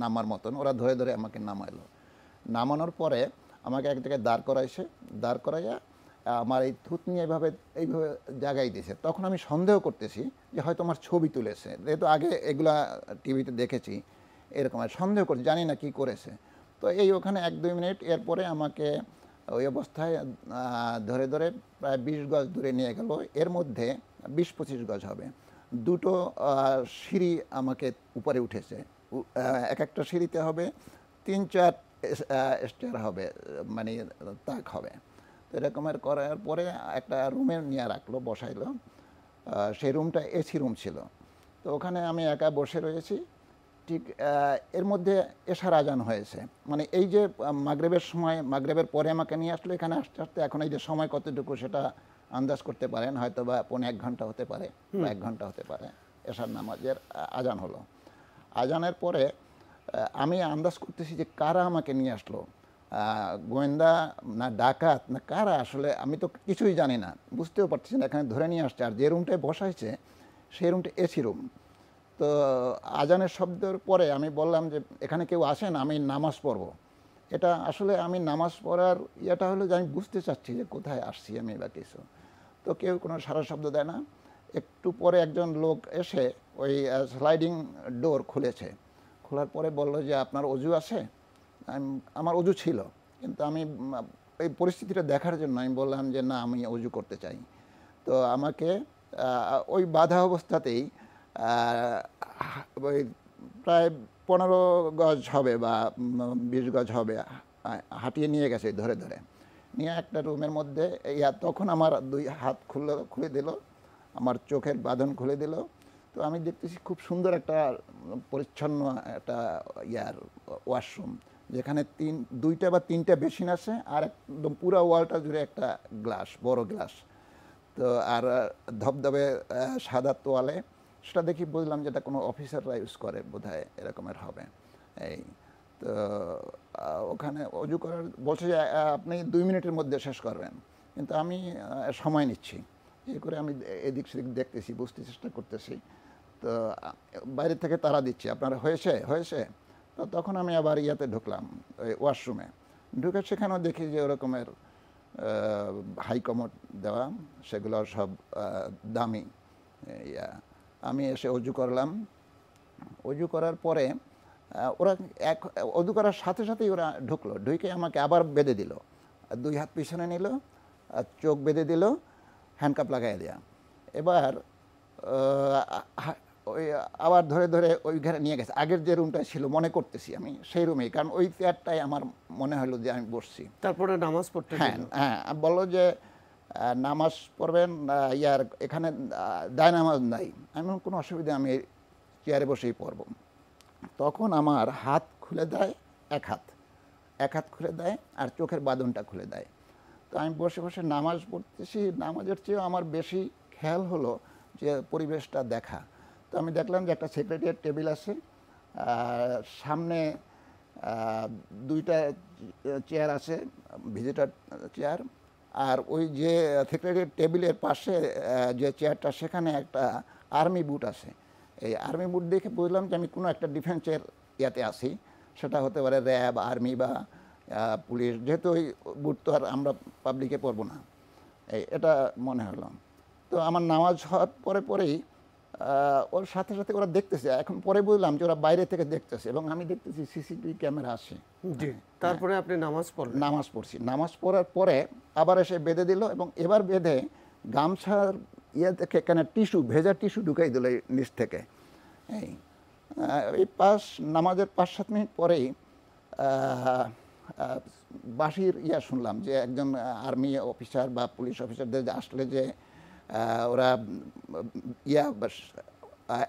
নামার মতন, ওরা ধরে ধরে আমাকে নামাইলো। নামানোর পরে আমাকে এক জায়গায় দাঁড় করাইয়া আমার এই থুতনি এইভাবে জাগাই দিয়েছে। তখন আমি সন্দেহ করতেছি যে হয়তো আমার ছবি তুলেছে, যেহেতু আগে এগুলা টিভিতে দেখেছি, এরকম সন্দেহ করছি, জানি না কি করেছে। তো এই ওখানে 1-2 মিনিট, এরপরে আমাকে ওই অবস্থায় ধরে ধরে প্রায় 20 গজ দূরে নিয়ে গেল। এর মধ্যে 20-25 গজ হবে, দুটো সিঁড়ি আমাকে উপরে উঠেছে। এক একটা সিঁড়িতে হবে 3-4 স্টেয়ার হবে, মানে তাক হবে। তো এরকমের করার পরে একটা রুমে নিয়ে রাখলো, বসাইলো। সেই রুমটা এসি রুম ছিল। তো ওখানে আমি একা বসে রয়েছি। ঠিক এর মধ্যে এশার আজান হয়েছে, মানে এই যে মাগরিবের সময়, মাগরিবের পরে আমাকে নিয়ে আসলো এখানে আসতে আসতে। এখন এই যে সময় কতটুকু সেটা আন্দাজ করতে পারেন, হয়তো বা 1.5 ঘন্টা হতে পারে বা 1 ঘন্টা হতে পারে। এশার নামাজের আজান হলো। আজানের পরে আমি আন্দাজ করতেছি যে কারা আমাকে নিয়ে আসলো, গোয়েন্দা না ডাকাত না কারা, আসলে আমি তো কিছুই জানি না, বুঝতেও পারছি না। এখানে ধরে নিয়ে আসছে, আর যে রুমটায় বসাইছে সেই রুমটা এসি রুম। তো আজানের শব্দের পরে আমি বললাম যে এখানে কেউ আসেন, আমি নামাজ পড়ব। এটা আসলে আমি নামাজ পড়ার ইয়েটা হলো যে আমি বুঝতে চাচ্ছি যে কোথায় আসছি আমি বা কিছু। তো কেউ কোনো সারা শব্দ দেয় না। একটু পরে একজন লোক এসে ওই স্লাইডিং ডোর খুলেছে। খোলার পরে বলল যে আপনার অজু আছে? আমার অজু ছিল, কিন্তু আমি এই পরিস্থিতিটা দেখার জন্য আমি বললাম যে না, আমি অজু করতে চাই। তো আমাকে ওই বাধা অবস্থাতেই ওই প্রায় 15 গজ হবে বা 20 গজ হবে, হাঁটিয়ে নিয়ে গেছে ধরে ধরে নিয়ে একটা রুমের মধ্যে। তখন আমার 2 হাত খুলে দিল, আমার চোখের বাঁধন খুলে দিল। তো আমি দেখতেছি খুব সুন্দর একটা পরিচ্ছন্ন একটা ওয়াশরুম, যেখানে 2টা বা 3টা বেসিন আছে, আর একদম পুরো ওয়ালটা জুড়ে একটা গ্লাস, বড় গ্লাস। তো আর ধবধবে সাদা তোয়ালে, সেটা দেখি বুঝলাম যে এটা কোনো অফিসাররা ইউজ করে বোধহয়, এরকমের হবে। এই তো ওখানে অজু করার বলছে যে আপনি 2 মিনিটের মধ্যে শেষ করবেন, কিন্তু আমি সময় নিচ্ছি। এই করে আমি এদিক সেদিক দেখতেছি, বুঝতে চেষ্টা করতেছি। তো বাইরে থেকে তারা দিচ্ছে আপনার হয়েছে। তো তখন আমি আবার ঢুকলাম, ওই ওয়াশরুমে ঢুকে সেখানেও দেখি যে ওরকমের হাই কমোড দেওয়া, সেগুলো সব দামি। আমি এসে অজু করলাম। অজু করার পরে ওরা অজু করার সাথে সাথেই ওরা ঢুকলো, ঢুকে আমাকে আবার বেঁধে দিল, 2 হাত পিছনে নিল, চোখ বেঁধে দিল, হ্যান্ডকাপ লাগাই দেয়া। এবার ওই আবার ধরে ধরে ওই ঘরে নিয়ে গেছে। আগের যে রুমটা ছিল মনে করতেছি আমি, সেই রুমেই, কারণ ওই চেয়ারটাই আমার মনে হলো যে আমি বসছি। তারপরে নামাজ পড়তে হ্যাঁ বললো যে নামাজ পড়বেন, এখানে দায় নামাজ নাই। আমি কোনো অসুবিধা, আমি চেয়ারে বসেই পড়ব। তখন আমার হাত খুলে দেয়, এক হাত খুলে দেয়, আর চোখের বাঁধনটা খুলে দেয়। তো আমি বসে বসে নামাজ পড়তেছি। নামাজের চেয়েও আমার বেশি খেয়াল হলো যে পরিবেশটা দেখা। তো আমি দেখলাম যে একটা সেক্রেটারিয়েট টেবিল আছে, সামনে 2টা চেয়ার আছে, ভিজিটার চেয়ার, আর ওই যে সেক্রেটারিয়েট টেবিলের পাশে যে চেয়ারটা, সেখানে একটা আর্মি বুট আছে। এই আর্মি বুট দেখে বুঝলাম যে আমি কোনো একটা ডিফেন্সের ইয়াতে আছি, সেটা হতে পারে র্যাব, আর্মি বা পুলিশ, যেহেতু ওই বুট তো আর আমরা পাবলিকে পরবো না, এটা মনে হলো। তো আমার নামাজ হওয়ার পরেই ওর সাথে সাথে ওরা দেখতেছে, এখন পরে বুঝলাম যে ওরা বাইরে থেকে দেখতেছে এবং আমি দেখতেছি সিসিটিভি ক্যামেরা আসে। জি, তারপরে আপনি নামাজ পড়লেন? নামাজ পড়ছি, নামাজ পড়ার পরে আবার এসে বেঁধে দিল এবং এবার বেঁধে গামছার ইয়ে থেকে এখানে টিস্যু, ভেজা টিস্যু ঢুকাই দিল এই নিচ থেকে। এই এই নামাজের 5-7 মিনিট পরেই বাঁশির শুনলাম যে একজন আর্মি অফিসার বা পুলিশ অফিসারদের আসলে যে ওরা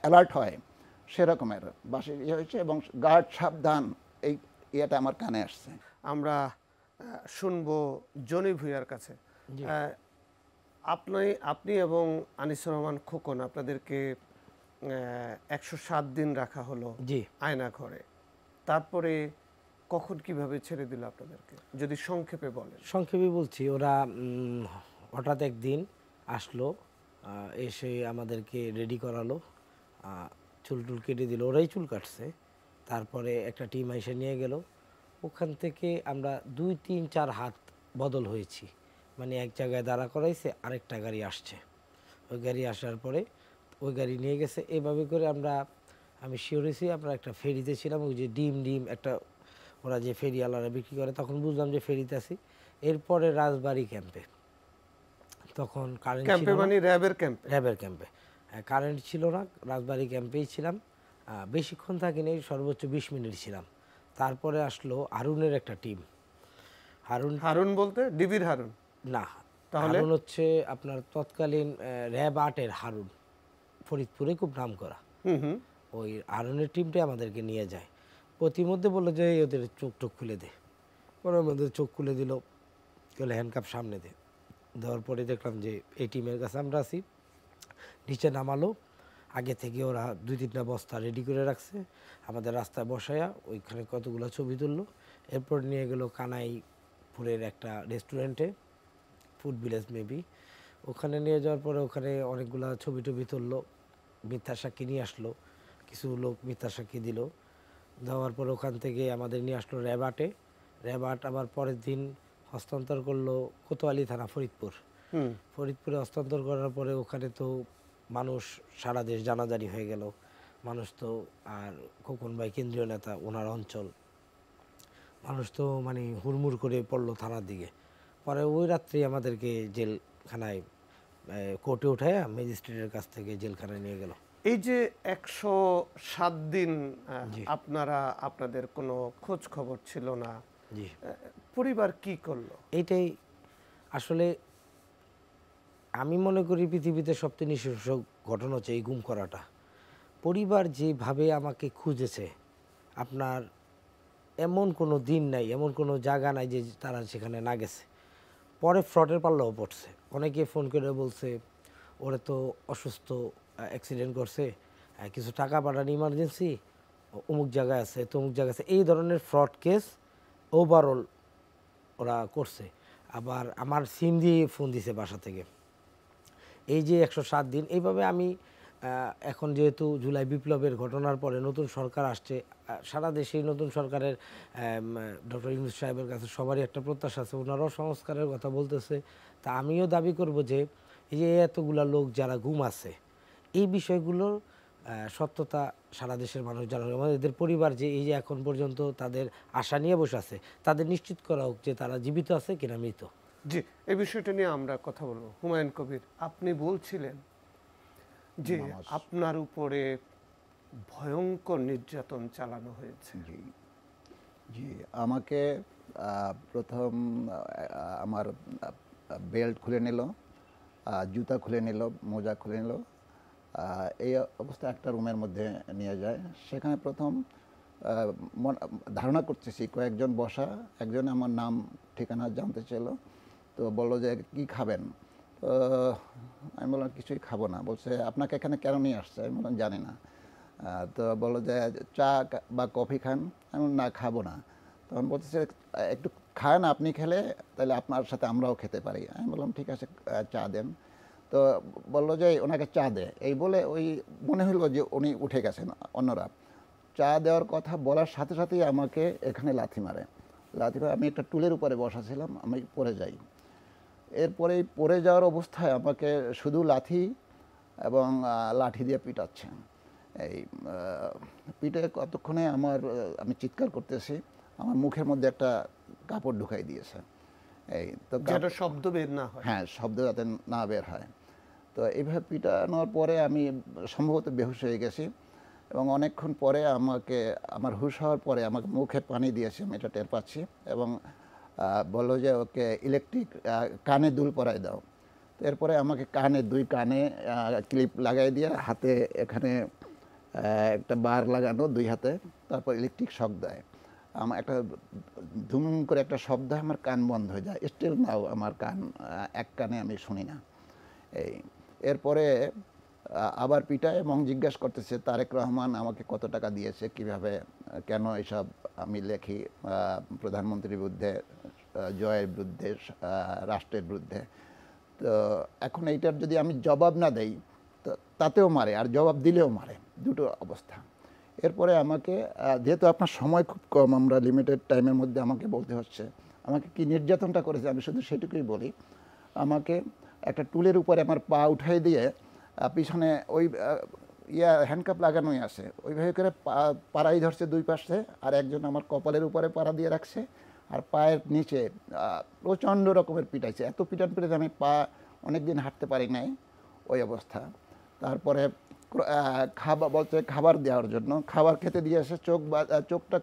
অ্যালার্ট হয় সেরকমের বাঁশির হয়েছে এবং গার্ড সাবধান, এই ইয়েটা আমার কানে আসছে। আমরা শুনবো জনি ভুঁইয়ার কাছে। আপনি এবং আনিসুর রহমান খোকন, আপনাদেরকে 107 দিন রাখা হলো জি আয়না ঘরে, তারপরে কখন কিভাবে ছেড়ে দিল আপনাদেরকে, যদি সংক্ষেপে বলেন? সংক্ষেপে বলছি, ওরা হঠাৎ একদিন আসলো, এসে আমাদেরকে রেডি করালো, চুল টুল কেটে দিল, ওরাই চুল কাটছে। তারপরে একটা টিম এসে নিয়ে গেল। ওখান থেকে আমরা 2-3-4 হাত বদল হয়েছি, মানে এক জায়গায় দাঁড়া করাইছে, আরেকটা গাড়ি আসছে, ওই গাড়ি আসার পরে ওই গাড়ি নিয়ে গেছে। এভাবে করে আমি শিওর হয়েছি আমরা একটা ফেরিতে ছিলাম, ওই যে ডিম একটা ওরা যে ফেরিওয়ালারা বিক্রি করে, তখন বুঝলাম যে ফেরিতে আছি। এরপরে রাজবাড়ি ক্যাম্পে, তখন কারেন্ট ছিল না, মানে র্যাবের ক্যাম্পে কারেন্ট ছিল না, রাজবাড়ি ক্যাম্পেই ছিলাম। বেশিক্ষণ থাকিনি, সর্বোচ্চ 20 মিনিট ছিলাম। তারপরে আসলো হারুনের একটা টিম। হারুন বলতে ডিবির হারুন না, তাহলে হারুন হচ্ছে আপনার তৎকালীন র্যাব 8-এর হারুন, ফরিদপুরে খুব নাম করা। ওই হারুনের টিমটাই আমাদেরকে নিয়ে যায়। প্রতিমধ্যে বললো যে ওদের চোখ খুলে দে, পরে আমাদের চোখ খুলে দিল, বলে হ্যান্ডকাপ সামনে দে। দেওয়ার পরে দেখলাম যে এই টিমের কাছে আমরা আছি। নিচে নামালো, আগে থেকে ওরা 2-3টা বস্তা রেডি করে রাখছে, আমাদের রাস্তায় বসায়া ওইখানে কতগুলো ছবি তুললো। এরপর নিয়ে গেল কানাইপুরের একটা রেস্টুরেন্টে, ফুড ভিলেজ মেবি। ওখানে নিয়ে যাওয়ার পরে ওখানে অনেকগুলো ছবি টবি তুললো, মিথ্যা সাক্ষী নিয়ে আসলো, কিছু লোক মিথ্যা সাক্ষী দিল। দেওয়ার পর ওখান থেকে আমাদের নিয়ে আসলো র্যাব 8-এ। র্যাব 8 আবার পরের দিন হস্তান্তর করলো কোতোয়ালি থানা, ফরিদপুরে হস্তান্তর করার পরে ওখানে তো মানুষ, সারা দেশ জানাজানি হয়ে গেল মানুষ তো। আর খোকন ভাই কেন্দ্রীয় নেতা, ওনার অঞ্চল, মানুষ তো মানে হুড়মুড় করে পড়লো থানার দিকে। পরে ওই রাত্রি আমাদেরকে জেলখানায় কোর্টে উঠায় ম্যাজিস্ট্রেটের কাছ থেকে জেলখানায় নিয়ে গেল। এই যে 107 দিন আপনারা, আপনাদের কোনো খোঁজ খবর ছিল না, জি, পরিবার কি করলো? এইটাই আসলে আমি মনে করি পৃথিবীতে সবচেয়ে নৃশংস ঘটনা হচ্ছে এই গুম করাটা। পরিবার যেভাবে আমাকে খুঁজেছে, আপনার এমন কোনো দিন নাই, এমন কোনো জায়গা নাই যে তারা সেখানে না গেছে। পরে ফ্রডের পাল্লাও পড়ছে, অনেকে ফোন করে বলছে ওরা তো অসুস্থ, অ্যাক্সিডেন্ট করছে, কিছু টাকা পাঠান ইমার্জেন্সি, অমুক জায়গায় আছে, তমুক জায়গায় আছে, এই ধরনের ফ্রড কেস ওভারঅল ওরা করছে। আবার আমার সিম দিয়ে ফোন দিছে বাসা থেকে। এই যে 107 দিন এইভাবে আমি এখন যেহেতু জুলাই বিপ্লবের ঘটনার পরে নতুন সরকার আসছে, সারা দেশেই নতুন সরকারের ডক্টর ইউনূস সাহেবের কাছে সবারই একটা প্রত্যাশা আছে, ওনারাও সংস্কারের কথা বলতেছে। তা আমিও দাবি করব যে এই যে এতগুলা লোক যারা গুম আছে, এই বিষয়গুলোর সত্যতা সারা দেশের মানুষ জানানো, আমাদের পরিবার যে এই যে এখন পর্যন্ত তাদের আশা নিয়ে বসে আছে, তাদের নিশ্চিত করা হোক যে তারা জীবিত আছে কিনা মৃত। জি, এই বিষয়টা নিয়ে আমরা কথা বলবো। হুমায়ুন কবির, আপনি বলছিলেন যে আপনার উপরে ভয়ঙ্কর নির্যাতন চালানো হয়েছে। জি জি, আমাকে প্রথম আমার বেল্ট খুলে নিল, জুতা খুলে নিল, মোজা খুলে নিল, এই অবস্থা একটা রুমের মধ্যে নিয়ে যায়। সেখানে প্রথম ধারণা করতেছি কয়েকজন বসা, একজন আমার নাম ঠিকানা জানতে চাইল, তো বললো যে কি খাবেন, তো আমি বললাম কিছুই খাবো না। বলছে আপনাকে এখানে কেন নিয়ে আসছে? আমি বললাম জানি না। তো বললো যে চা বা কফি খান? আমি বললাম না, খাবো না। তখন বলতেছে একটু খান, আপনি খেলে তাহলে আপনার সাথে আমরাও খেতে পারি। আমি বললাম ঠিক আছে, চা দেন। তো বললো যে ওনাকে চা দে, এই বলে ওই মনে হলো যে উনি উঠে গেছেন। অন্যরা চা দেওয়ার কথা বলার সাথে সাথেই আমাকে এখানে লাথি মারে। আমি একটা টুলের উপরে বসা ছিলাম, আমি পড়ে যাই। এরপরে পড়ে যাওয়ার অবস্থায় আমাকে শুধু লাথি এবং লাঠি দিয়ে পিটাচ্ছেন। এই পিঠে কতক্ষণে আমি চিৎকার করতেছি, আমার মুখের মধ্যে একটা কাপড় ঢুকাই দিয়েছে। এই তো যেটা শব্দ বের না হয়। হ্যাঁ, শব্দ যাতে না বের হয়। তো এইভাবে পিটানোর পরে আমি সম্ভবত বেহুশ হয়ে গেছি এবং অনেকক্ষণ পরে আমার হুঁশ হওয়ার পরে আমাকে মুখে পানি দিয়েছে, আমি এটা টের পাচ্ছি, এবং বললো যে ওকে ইলেকট্রিক কানে দুল পরায় দাও। তো এরপরে আমাকে দুই কানে ক্লিপ লাগাই দিয়ে হাতে এখানে একটা বার লাগানো দুই হাতে, তারপর ইলেকট্রিক শক দেয়। আমার একটা ধুম করে একটা শব্দ হয়, আমার কান বন্ধ হয়ে যায়। স্টিল নাও আমার কান এক কানে আমি শুনি না। এরপরে আবার পিটায় এবং জিজ্ঞাসা করতেছে তারেক রহমান আমাকে কত টাকা দিয়েছে, কিভাবে, কেন এসব আমি লেখি প্রধানমন্ত্রীর বিরুদ্ধে, জয়ের বিরুদ্ধে, রাষ্ট্রের বিরুদ্ধে। তো এখন এইটার যদি আমি জবাব না দেই তো তাতেও মারে, আর জবাব দিলেও মারে, দুটো অবস্থা। এরপরে আমাকে যেহেতু আপনার সময় খুব কম, আমরা লিমিটেড টাইমের মধ্যে আমাকে বলতে হচ্ছে, আমাকে কি নির্যাতনটা করেছে আমি শুধু সেটুকুই বলি। আমাকে একটা টুলের উপরে আমার পা উঠাই দিয়ে পিছনে ওই হ্যান্ডকাপ লাগানোই আছে, ওইভাবে করে পাড়াই ধরছে দুই পাশে, আর একজন আমার কপালের উপরে পাড়া দিয়ে রাখছে, আর পায়ের নিচে প্রচণ্ড রকমের পিটাইছে। এত পিটান পিটাইছে আমি পা অনেকদিন হাঁটতে পারি নাই, ওই অবস্থা। তারপরে বলছে খাবার দেওয়ার জন্য, খাবার খেতে দিয়েছে, চোখটা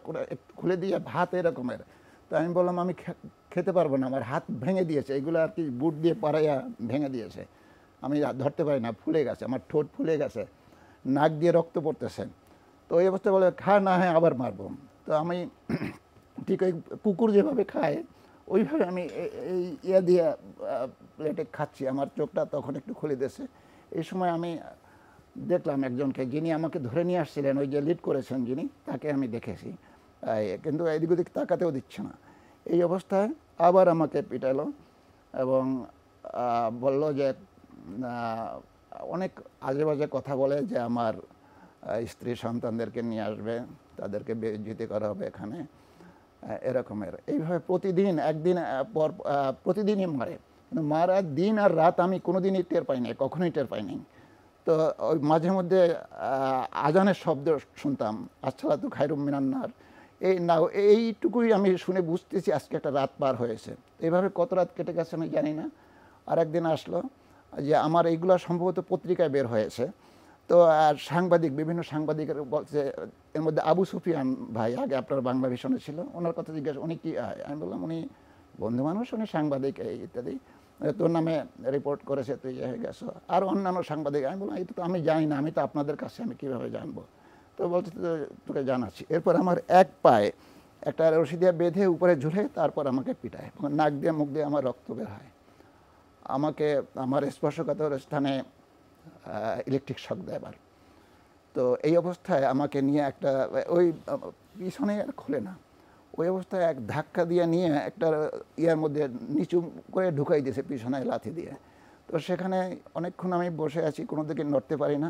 খুলে দিয়ে ভাত এরকমের। তো আমি বললাম আমি খেতে পারবো না, আমার হাত ভেঙে দিয়েছে, এগুলো আর কি বুট দিয়ে পাড়াইয়া ভেঙে দিয়েছে, আমি ধরতে পারি না, ফুলে গেছে, আমার ঠোঁট ফুলে গেছে, নাক দিয়ে রক্ত পড়তেছে। তো ওই অবস্থায় বলে খা না হয় আবার মারবো। তো আমি ঠিক ওই কুকুর যেভাবে খায় ওইভাবে আমি এই দিয়ে প্লেটে খাচ্ছি, আমার চোখটা তখন একটু খুলে দিয়েছে। এই সময় আমি দেখলাম একজনকে, যিনি আমাকে ধরে নিয়ে আসছিলেন, ওই যে লিড করেছেন যিনি, তাকে আমি দেখেছি, কিন্তু এদিক ওদিক তাকাতেও দিচ্ছে না। এই অবস্থায় আবার আমাকে পিটালো এবং বলল যে অনেক আজে বাজে কথা বলে, যে আমার স্ত্রী সন্তানদেরকে নিয়ে আসবে, তাদেরকে বেইজ্জতি করা হবে এখানে, এরকমের। এইভাবে প্রতিদিন একদিন পর প্রতিদিনই মারে, কিন্তু মারার দিন আর রাত আমি কোনোদিনই টের পাই নাই, কখনোই টের পাই নাই। তো ওই মাঝে মধ্যে আজানের শব্দ শুনতাম, আসসালাতু খায়রুম মিনান নার, এইটুকুই আমি শুনে বুঝতেছি আজকে একটা রাত পার হয়েছে। এইভাবে কত রাত কেটে গেছে আমি জানি না। আর একদিন আসলো যে আমার এইগুলো সম্ভবত পত্রিকায় বের হয়েছে। তো আর বিভিন্ন সাংবাদিকের বলছে, এর মধ্যে আবু সুফিয়ান ভাই, আগে আপনার বাংলা ভিশনে ছিল, ওনার কথা জিজ্ঞাসা, উনি কি? আমি বললাম উনি বন্ধু মানুষ, উনি সাংবাদিক ইত্যাদি, তোর নামে রিপোর্ট করেছে, তুই হয়ে গেছো। আর অন্যান্য সাংবাদিক, আমি বললাম এই তো আমি জানি না, আমি তো আপনাদের কাছে আমি কীভাবে জানবো? তো বলছে তোকে জানাচ্ছি। এরপর আমার এক পায়ে একটা রশি দিয়ে বেঁধে উপরে ঝুলে তারপর আমাকে পিটায়, নাক দিয়ে মুখ দিয়ে আমার রক্ত বের হয়, আমাকে আমার স্পর্শকাতর স্থানে ইলেকট্রিক শক দেয় এবার। তো এই অবস্থায় আমাকে নিয়ে একটা ওই পিছনে আর খোলে না, ওই অবস্থায় এক ধাক্কা দিয়ে নিয়ে একটা ইয়ার মধ্যে নিচু করে ঢুকাই দিয়েছে পিছনে লাথি দিয়ে। তো সেখানে অনেকক্ষণ আমি বসে আছি, কোনো দিকে নড়তে পারি না,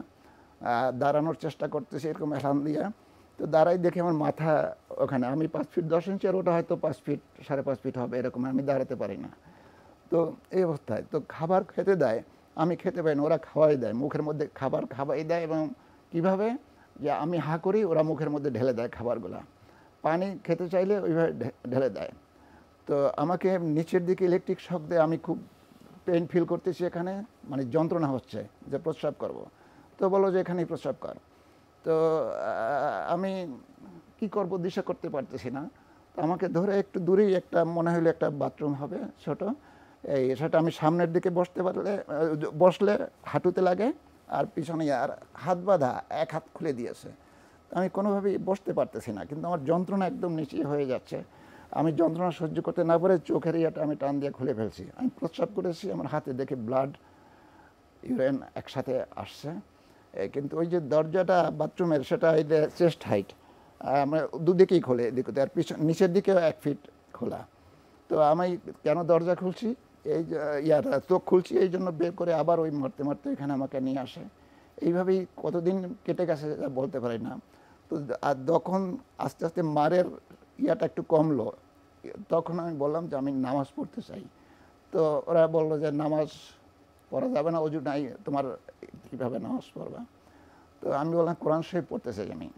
দাঁড়ানোর চেষ্টা করতেছি এরকম হেলান দিয়ে। তো দাঁড়াই দেখে আমার মাথা ওখানে, আমি 5 ফিট 10 ইঞ্চি, আর ওটা হয়তো 5 ফিট 5.5 ফিট হবে এরকম, আমি দাঁড়াতে পারি না। তো এই অবস্থায় তো খাবার খেতে দেয়, আমি খেতে পারি না, ওরা খাওয়াই দেয়, মুখের মধ্যে খাবার খাওয়াই দেয়, এবং কিভাবে যে আমি হা করি, ওরা মুখের মধ্যে ঢেলে দেয় খাবারগুলা, পানি খেতে চাইলে ওইভাবে ঢেলে দেয়। তো আমাকে নিচের দিকে ইলেকট্রিক শক দেয়, আমি খুব পেইন ফিল করতেছি এখানে, মানে যন্ত্রণা হচ্ছে যে প্রস্রাব করব। তো বলো যে এখানেই প্রস্রাব কর। তো আমি কি করব দিশা করতে পারতেছি না। তো আমাকে ধরে একটু দূরেই একটা মনে হলো একটা বাথরুম হবে ছোট, সেটা আমি সামনের দিকে বসলে হাঁটুতে লাগে, আর পিছনে আর হাত বাঁধা, এক হাত খুলে দিয়েছে। আমি কোনোভাবেই বসতে পারতেছি না, কিন্তু আমার যন্ত্রণা একদম নিচে হয়ে যাচ্ছে। আমি যন্ত্রণা সহ্য করতে না পারে চোখের ইয়াটা আমি টান দিয়ে খুলে ফেলছি। আমি প্রস্রাব করেছি, আমার হাতে দেখে ব্লাড ইউরিন একসাথে আসছে। কিন্তু ওই যে দরজাটা বাথরুমের, সেটা এই যে চেস্ট হাইট, আমরা দুদিকেই খোলে, এদিকে আর নিচের দিকেও 1 ফিট খোলা। তো আমি কেন দরজা খুলছি, এই চোখ খুলছি, এই জন্য বের করে আবার ওই মারতে মারতে এখানে আমাকে নিয়ে আসে। এইভাবেই কতদিন কেটে গেছে বলতে পারি না। তো আর যখন আস্তে আস্তে মারের ইয়াটা একটু কমলো, তখন আমি বললাম যে আমি নামাজ পড়তে চাই। তো ওরা বললো যে নামাজ পড়া যাবে না, অজু নাই, তোমার কীভাবে নামাজ পড়বা? তো আমি বললাম কোরআন শরীফ পড়তে চাই আমি।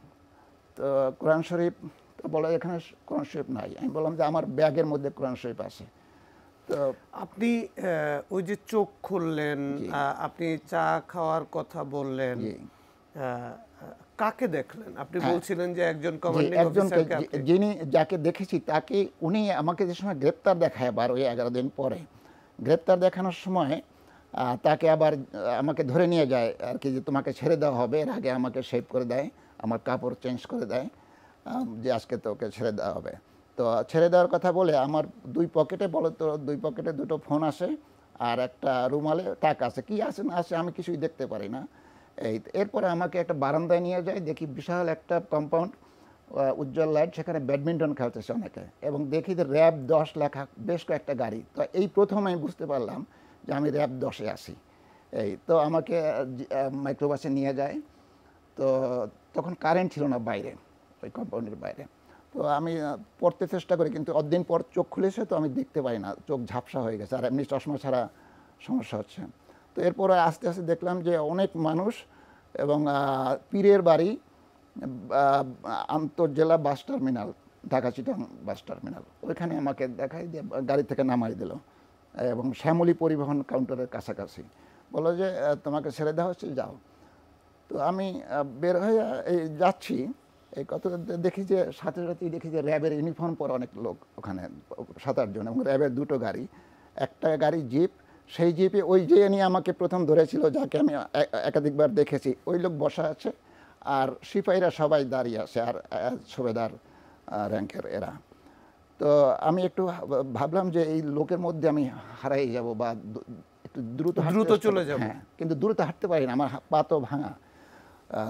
তো কোরআন শরীফ, তো বলে এখানে কোরআন শরীফ নাই। আমি বললাম যে আমার ব্যাগের মধ্যে কোরআন শরীফ আছে। তো আপনি ওই যে চোখ খুললেন, আপনি চা খাওয়ার কথা বললেন, কাকে দেখলেন? আপনি বলছিলেন যে একজন কমান্ডিং অফিসারকে। যিনি যাকে দেখেছি তাকে, উনি আমাকে যে সময় গ্রেপ্তার দেখায় আবার ওই 11 দিন পরে, গ্রেপ্তার দেখানোর সময় তাকে আবার আমাকে ধরে নিয়ে যায় আর কি, যে তোমাকে ছেড়ে দেওয়া হবে। এর আগে আমাকে শেভ করে দেয়, আমার কাপড় চেঞ্জ করে দেয়, যে আজকে তোকে ছেড়ে দেওয়া হবে। তো ছেড়ে দেওয়ার কথা বলে আমার 2 পকেটে, বলো তো 2 পকেটে 2টো ফোন আসে আর একটা রুমালে টাকা আছে, কি আছে না আছে আমি কিছুই দেখতে পারি না। এরপরে আমাকে একটা বারান্দায় নিয়ে যায়, দেখি বিশাল একটা কম্পাউন্ড, উজ্জ্বল লাইট, সেখানে ব্যাডমিন্টন খেলতেছে অনেকে, এবং দেখি যে র্যাব 10 লেখা বেশ কয়েকটা গাড়ি। তো এই প্রথম আমি বুঝতে পারলাম যে আমি র্যাব 10-এ আসি। তো আমাকে মাইক্রোবাসে নিয়ে যায়। তো তখন কারেন্ট ছিল না বাইরে, ওই কম্পাউন্ডের বাইরে। তো আমি পড়তে চেষ্টা করি, কিন্তু অতদিন পর চোখ খুলেছে, তো আমি দেখতে পাই না, চোখ ঝাপসা হয়ে গেছে, আর এমনি চশমা ছাড়া সমস্যা হচ্ছে। তো এরপরে আস্তে আস্তে দেখলাম যে অনেক মানুষ, এবং পীরের বাড়ি আন্তঃজেলা bus terminal, Dhaka Chittagong bus terminal, ওইখানে আমাকে দেখাই দিয়ে গাড়ি থেকে নামাই দিল, এবং শ্যামলী পরিবহন কাউন্টারের কাছাকাছি। বললো যে তোমাকে ছেড়ে দেওয়া হচ্ছে, যাও। তো আমি বের হয়ে এই যাচ্ছি, এই কত দেখি যে সাথে সাথেই দেখি যে র্যাবের ইউনিফর্ম পরা অনেক লোক ওখানে, 7-8 জন, এবং র্যাবের 2টো গাড়ি, একটা গাড়ি জিপ। সেই জিপে ওই যে নিয়ে আমাকে প্রথম ধরেছিল, যাকে আমি একাধিকবার দেখেছি, ওই লোক বসা আছে, আর সিপাহীরা সবাই দাঁড়িয়ে আছে, আর সুবেদার র্যাঙ্কের এরা। তো আমি একটু ভাবলাম যে এই লোকের মধ্যে আমি হারাই যাব, বা একটু দ্রুত চলে যাব। হ্যাঁ, কিন্তু দ্রুত হাঁটতে পারি না, আমার পা তো ভাঙা।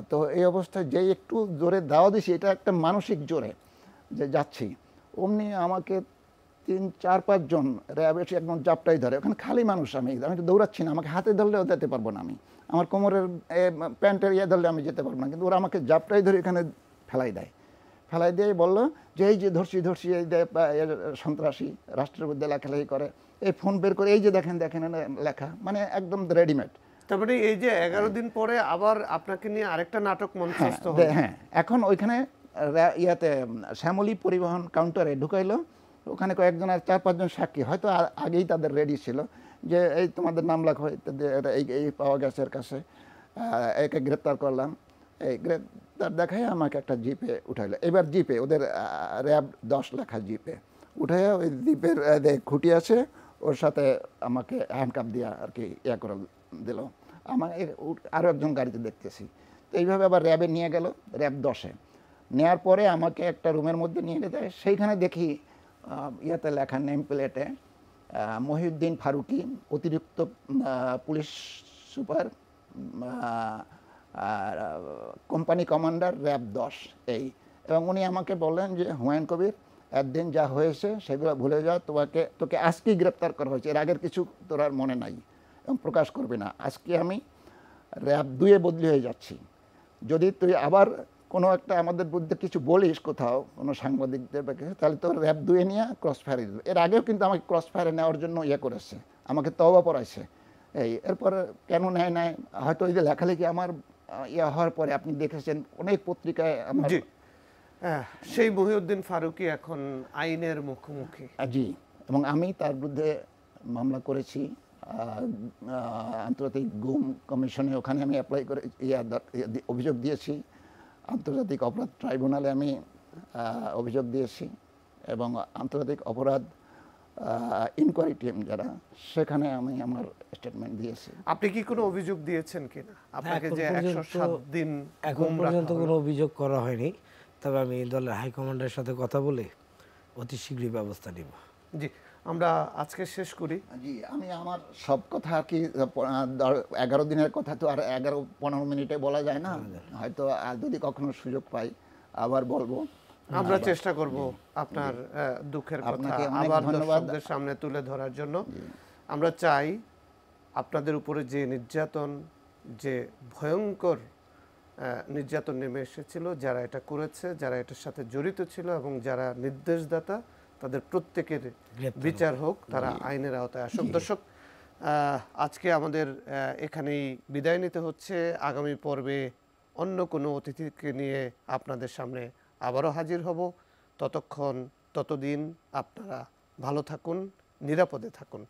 তো এই অবস্থায় যেই একটু জোরে দাওয়া দিছি, এটা একটা মানসিক জোরে যে যাচ্ছি, অমনি আমাকে 3-4-5 জন র্যাব এসে একদম জাপটাই ধরে। ওখানে খালি মানুষ, আমি তো দৌড়াচ্ছি না, আমাকে হাতে ধরলেও যেতে পারবো না, আমি আমার কোমরের প্যান্টের ধরলে আমি যেতে পারবো না, কিন্তু ওরা আমাকে জাপটাই ধরে এখানে ফেলাই দেয়। ফেলাই দিয়ে বললো যে এই যে ধরছি এই সন্ত্রাসী, রাষ্ট্রের মধ্যে লেখালেখি করে, এই ফোন বের করে এই যে দেখেন লেখা, মানে একদম রেডিমেড। তার মানে এই যে 11 দিন পরে আবার আপনাকে নিয়ে আরেকটা নাটক মঞ্চস্থ হলো। হ্যাঁ, এখন ওইখানে ইয়াতে শ্যামলী পরিবহন কাউন্টারে ঢুকাইলো, ওখানে কয়েকজন আর 4-5 জন সাক্ষী, হয়তো আগেই তাদের রেডি ছিল, যে এই তোমাদের নাম লেখো, এই পাওয়া গেছে এর কাছে, একে গ্রেপ্তার করলাম। এই গ্রেপ্তার দেখাই আমাকে একটা জিপে উঠাইলো। এবার জিপে ওদের র্যাব 10 লেখা জিপে উঠাইয়া, ওই জিপের খুঁটি আছে, ওর সাথে আমাকে হ্যান্ডকাপ দিয়া আর কি করে দিল। আমার আরও একজন গাড়িতে দেখতেছি। তো এইভাবে আবার র্যাবে নিয়ে গেল, র্যাব 10-এ নেওয়ার পরে আমাকে একটা রুমের মধ্যে নিয়ে যেতে, সেইখানে দেখি ইয়াতে লেখা নেম প্লেটে মহিউদ্দিন ফারুকি, অতিরিক্ত police super, company commander, RAB 10 এই। এবং উনি আমাকে বললেন যে হুমায়ুন কবির, একদিন যা হয়েছে সেগুলো ভুলে যাও, তোকে আজকেই গ্রেপ্তার করা হয়েছে, এর আগের কিছু তোর আর মনে নাই এবং প্রকাশ করবে না। আজকে আমি র্যাব 2-এ বদলি হয়ে যাচ্ছি, যদি তুই আবার কোনো একটা আমাদের বিরুদ্ধে কিছু বলিস কোথাও, কোনো সাংবাদিকদের বা কিছু, তাহলে তোর র্যাব 2-এ নিয়ে ক্রস ফায়ারে দিল। এর আগেও কিন্তু আমাকে ক্রস ফায়ারে নেওয়ার জন্য করেছে, আমাকে তওবা পড়াইছে। এরপরে কেন নেয় হয়তো ওই যে লেখালেখি আমার হওয়ার পরে আপনি দেখেছেন অনেক পত্রিকায় আমার। সেই মহিউদ্দিন ফারুকি এখন আইনের মুখোমুখি। জি, এবং আমি তার বিরুদ্ধে মামলা করেছি আন্তর্জাতিক গুম কমিশনে, ওখানে আমি অ্যাপ্লাই করে অভিযোগ দিয়েছি। আন্তর্জাতিক অপরাধ ট্রাইব্যুনালে আমি অভিযোগ দিয়েছি, এবং আন্তর্জাতিক অপরাধ ইনকোয়ারি টিম যারা, সেখানে আমি আমার স্টেটমেন্ট দিয়েছি। আপনি কি কোনো অভিযোগ দিয়েছেন কিনা? আপনাকে যে 107 দিন এখন পর্যন্ত কোনো অভিযোগ করা হয়নি, তবে আমি দলের হাইকমান্ডের সাথে কথা বলে অতি শীঘ্রই ব্যবস্থা নিব। জি, আমরা আজকে শেষ করি। জি, আমি আমার সব কথা আর কি 11 দিনের কথা তো আর 11-15 মিনিটে বলা যায় না, হয়তো যদি কখনো সুযোগ পাই আবার বলবো। আমরা চেষ্টা করব আপনার দুঃখের কথা আবার দর্শকদের সামনে তুলে ধরার জন্য। আমরা চাই আপনাদের উপরে যে নির্যাতন, যে ভয়ঙ্কর নির্যাতন নেমে এসেছিল, যারা এটা করেছে, যারা এটার সাথে জড়িত ছিল, এবং যারা নির্দেশদাতা, তাদের প্রত্যেকের গ্রেপ্তার বিচার হোক, তারা আইনের আওতায় আসুক। দর্শক, আজকে আমাদের এখানেই বিদায় নিতে হচ্ছে। আগামী পর্বে অন্য কোনো অতিথিকে নিয়ে আপনাদের সামনে আবারও হাজির হব। ততদিন আপনারা ভালো থাকুন, নিরাপদে থাকুন।